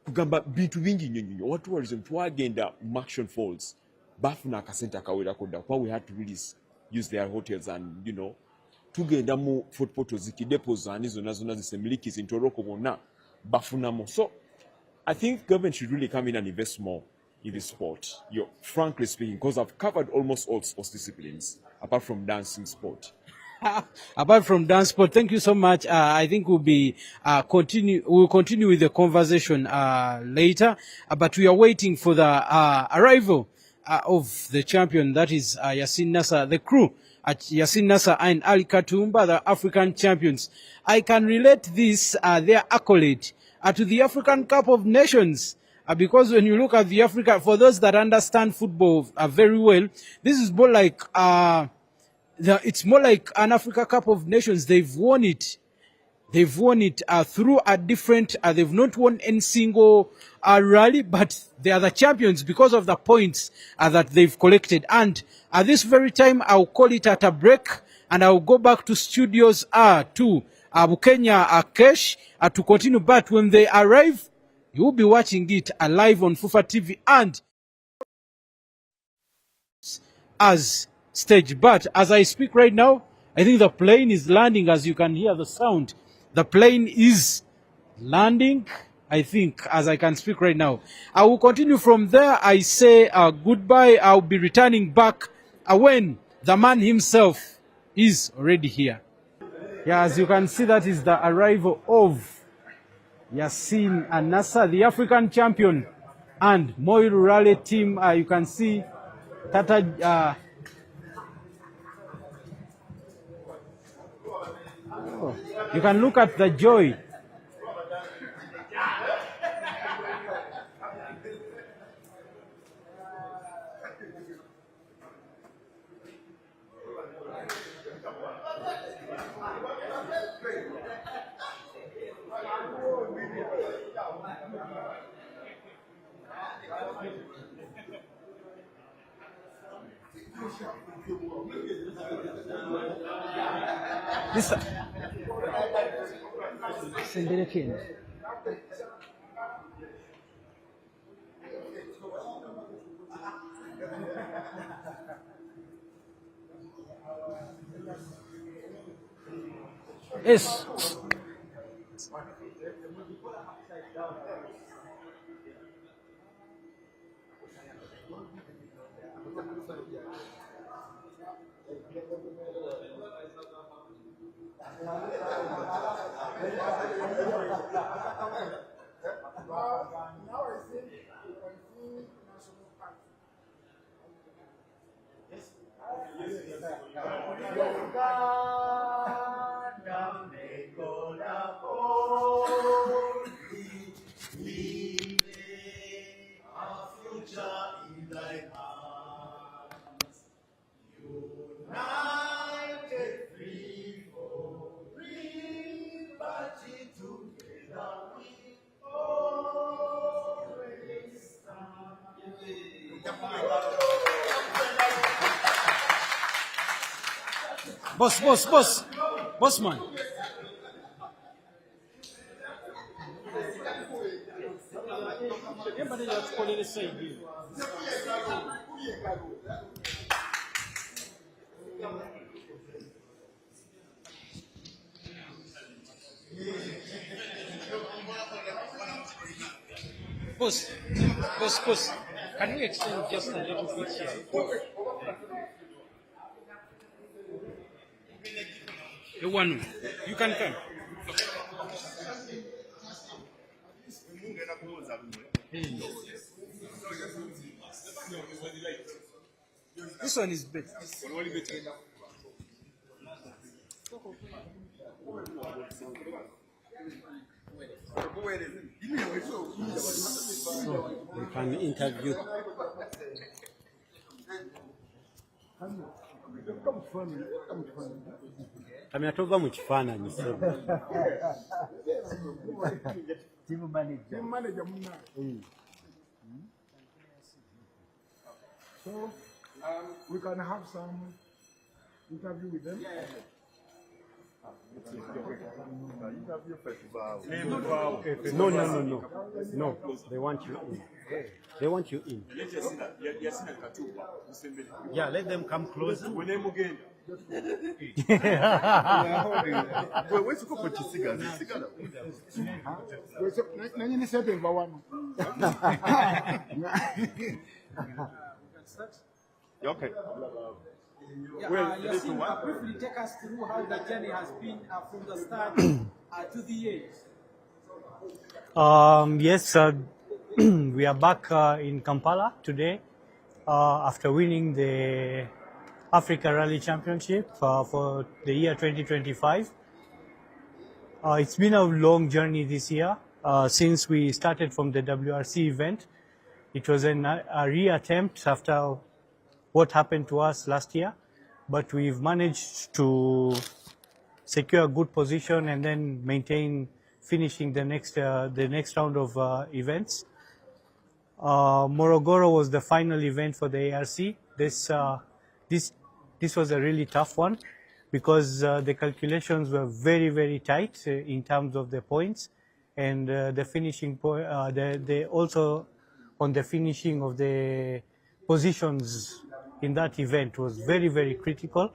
Kugamba bintu bingi nyonyo. What tourism? Twagenda Action Falls. Bafuna akasenta kawera koda. Why we had to really use their hotels and tugenda mu food photos depots and izo nazo zisemiliki in Toroko mona bafuna mo. So I think government should really come in and invest more in the sport. Frankly speaking, because I've covered almost all sports disciplines apart from dancing sport. Apart from dance sport, thank you so much. I think we'll continue with the conversation later. But we are waiting for the arrival of the champion, that is Yasin Nasser, the crew at Yasin Nasser and Ali Katumba, the African champions. I can relate this, their accolade, to the African Cup of Nations. Because when you look at the Africa, for those that understand football very well, this is more like it's more like an Africa Cup of Nations. They've won it. They've won it through a different. They've not won any single rally, but they are the champions because of the points that they've collected. And at this very time, I'll call it at a break, and I'll go back to studios to Bukenya Kesh to continue. But when they arrive, you will be watching it live on Fufa TV and as stage. But as I speak right now, I think the plane is landing. As you can hear the sound, the plane is landing, I think, as I can speak right now. I will continue from there. I say goodbye. I'll be returning back when the man himself is already here. Yeah, as you can see, that is the arrival of Yasin Nasser, the African champion, and MOIL Rally team. You can see Tata. You can look at the joy. Listen. Sendele tena. Yes. Boss man. Boss, can we extend just a little bit here? The one, you can come. This one is better. So we can interview. Kamera tova mu kifaananyi sebo. Team manager. So we can have some interview with them. No, they want you in. They want you in. Yeah, let them come closer. Okay. Briefly take us through how the journey has been from the start to the end. Yes, we are back in Kampala today after winning the Africa Rally Championship for the year 2025. It's been a long journey this year since we started from the WRC event. It was a re-attempt after what happened to us last year, but we've managed to secure a good position and then maintain finishing the next round of events. Morogoro was the final event for the ARC. This was a really tough one because the calculations were very, very tight in terms of the points, and the finishing also on the finishing of the positions in that event was very, very critical.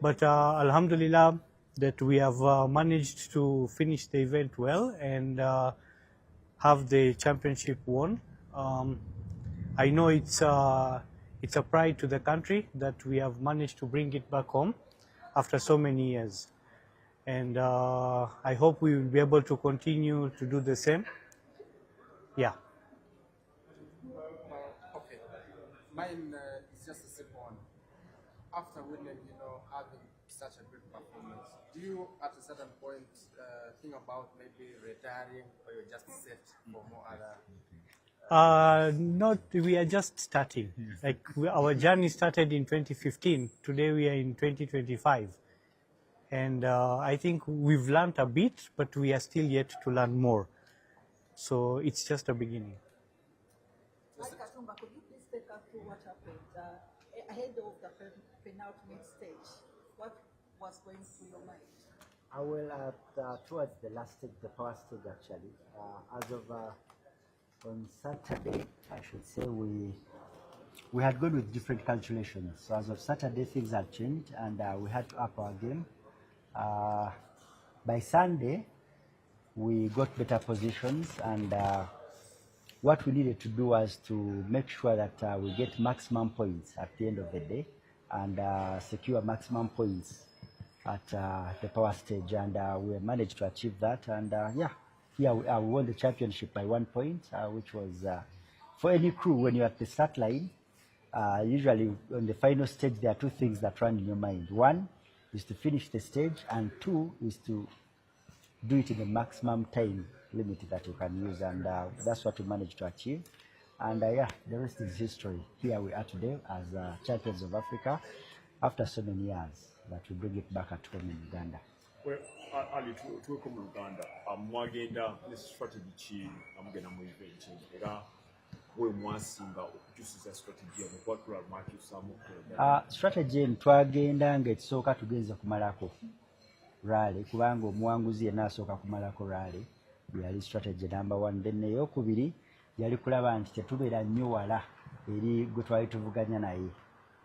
But Alhamdulillah that we have managed to finish the event well and have the championship won. I know it's a pride to the country that we have managed to bring it back home after so many years. And I hope we will be able to continue to do the same. Yeah. Okay. Mine is just a simple one. After winning, having such a great performance, do you at a certain point think about maybe retiring, or you're just set for more other? We are just starting. Like our journey started in 2015. Today we are in 2025. And I think we've learned a bit, but we are still yet to learn more. So it's just a beginning. Could you please take us through what happened ahead of the penultimate stage? What was going through your mind? Towards the last stage, the power stage actually, as of on Saturday, I should say, we had gone with different calculations. So as of Saturday, things had changed, and we had to up our game. By Sunday, we got better positions, and what we needed to do was to make sure that we get maximum points at the end of the day, and secure maximum points at the power stage, and we managed to achieve that. And yeah, here we won the championship by 1 point, which was for any crew when you're at the start line. Usually on the final stage, there are two things that run in your mind. One is to finish the stage, and two is to do it in the maximum time limit that you can use, and that's what we managed to achieve. And yeah, the rest is history. Here we are today as champions of Africa after so many years that we bring it back at home in Uganda. Well, Ali, to come to Uganda, mwagenda ne strategy ki amugenda mu event era we mwasinga okukyusiza strategy mu kwatula mwakyusamu strategy twagenda ng'ekisooka tugenza kumalako rally kubanga omuwanguzi yenna asooka kumalako rally yali strategy number 1. Then eyokubiri yali kulaba nti tetubeera nnyo wala eri gwe twali tuvuganya naye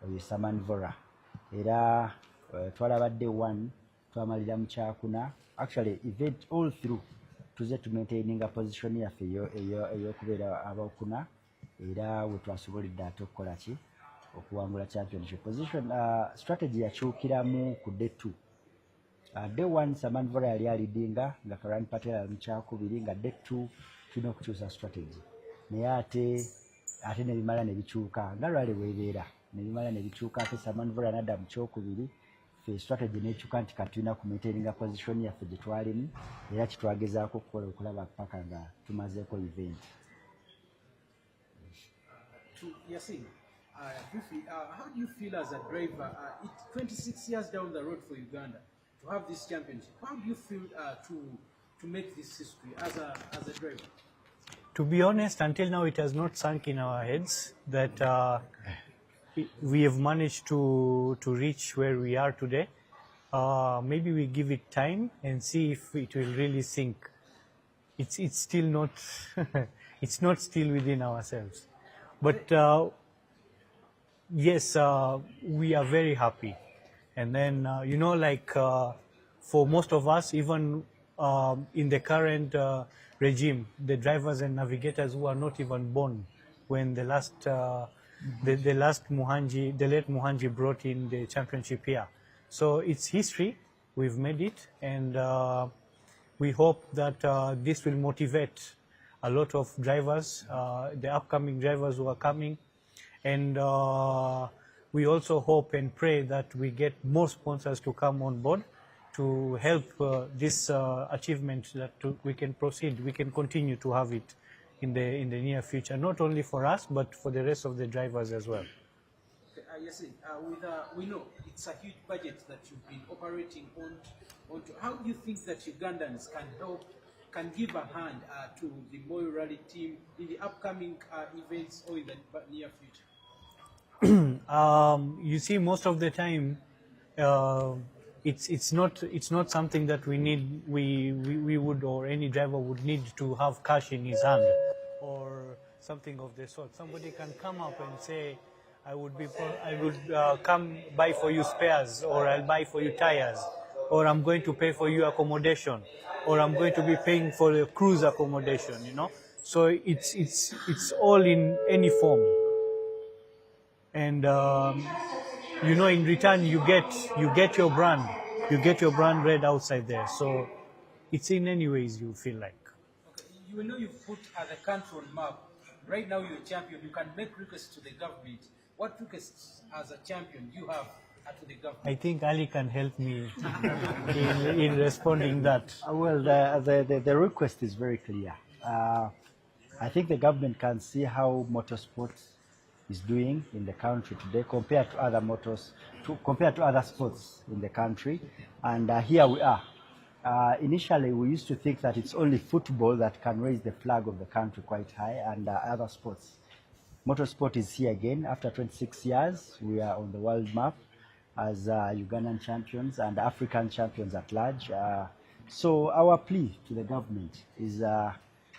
oyo Samanvora, era twalabadde 1 twamalira mu kyakuna. Actually event all through tuze tumaintaininga position yaffe eyokubeera abokuna, era we twasobolidde ate okukola ki okuwangula championship position. Strategy yakyukiramu ku day 2. Day 1 Samanvora yali alidinga nga Karan Patel ali mu kyakubiri, nga day 2 tulina okukyusa strategy, naye ate nebimala nebikyuka nga lwali weebeera, nebimala nebikyuka ate Samanvora nadda mu kyokubiri. Fe strategy nekyuka nti katulina ku maintaininga position yaffe gye twalimu, era kitwagezaako okukola okulaba paka nga tumazeeko event. Yasin, briefly, how do you feel as a driver? It's 26 years down the road for Uganda to have this championship. How do you feel to make this history as a driver? To be honest, until now it has not sunk in our heads that we have managed to reach where we are today. Maybe we give it time and see if it will really sink. It's still not it's not still within ourselves. But yes, we are very happy. And then you know, like for most of us, even in the current regime, the drivers and navigators who are not even born when the last the late Muhanji brought in the championship here. So it's history. We've made it, and we hope that this will motivate a lot of drivers, the upcoming drivers who are coming, and we also hope and pray that we get more sponsors to come on board to help this achievement, that we can proceed, we can continue to have it in the near future, not only for us but for the rest of the drivers as well. Yes, we know it's a huge budget that you've been operating on. How do you think that Ugandans can give a hand to the MOIL Rally team in the upcoming events or in the near future? You see, most of the time, it's not something that we would, or any driver would need to have cash in his hand or something of the sort. Somebody can come up and say, I would come buy for you spares, or I'll buy for you tires, or I'm going to pay for you accommodation, or I'm going to be paying for the cruise accommodation, you know. So it's all in any form. And you know, in return you get your brand read outside there. So it's in any ways you feel like. Okay. You know, you've put the country on map. Right now you're a champion. You can make requests to the government. What requests as a champion you have to the government? I think Ali can help me in responding that. Well, the request is very clear. I think the government can see how motorsport is doing in the country today compared to other sports in the country, and here we are. Initially, we used to think that it's only football that can raise the flag of the country quite high, and other sports. Motorsport is here again. After 26 years, we are on the world map as Ugandan champions and African champions at large. So our plea to the government is to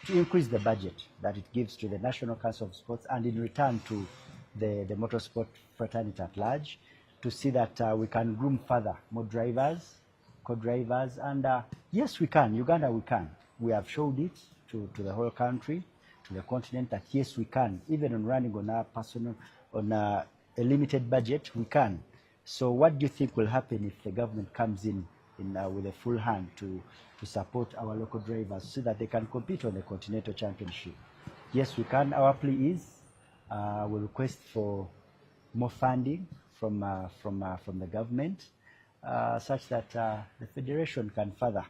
increase the budget that it gives to the National Council of Sports, and in return to the motorsport fraternity at large, to see that we can groom further more drivers, co-drivers, and yes, we can. Uganda, we can. We have showed it to the whole country, to the continent, that yes, we can. Even on running on our personal, on a limited budget, we can. So what do you think will happen if the government comes in with a full hand to support our local drivers so that they can compete on the Continental Championship? Yes, we can. Our plea is we request for more funding from the government, such that the federation can further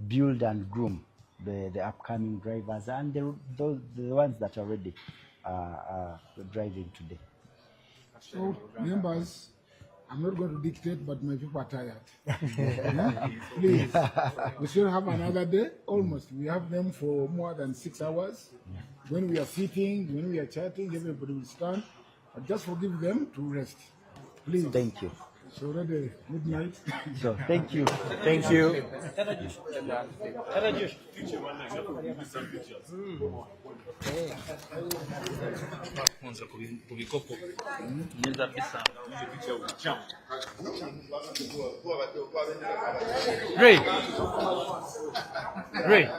build and groom the upcoming drivers and the ones that are already driving today. So, members, I'm not going to dictate, but my people are tired. Yeah? Please, we still have another day, almost. We have them for more than 6 hours. When we are sitting, when we are chatting, everybody will stand. But just forgive them to rest. Please. Thank you. It's already midnight. So, thank you. Thank you. Ray.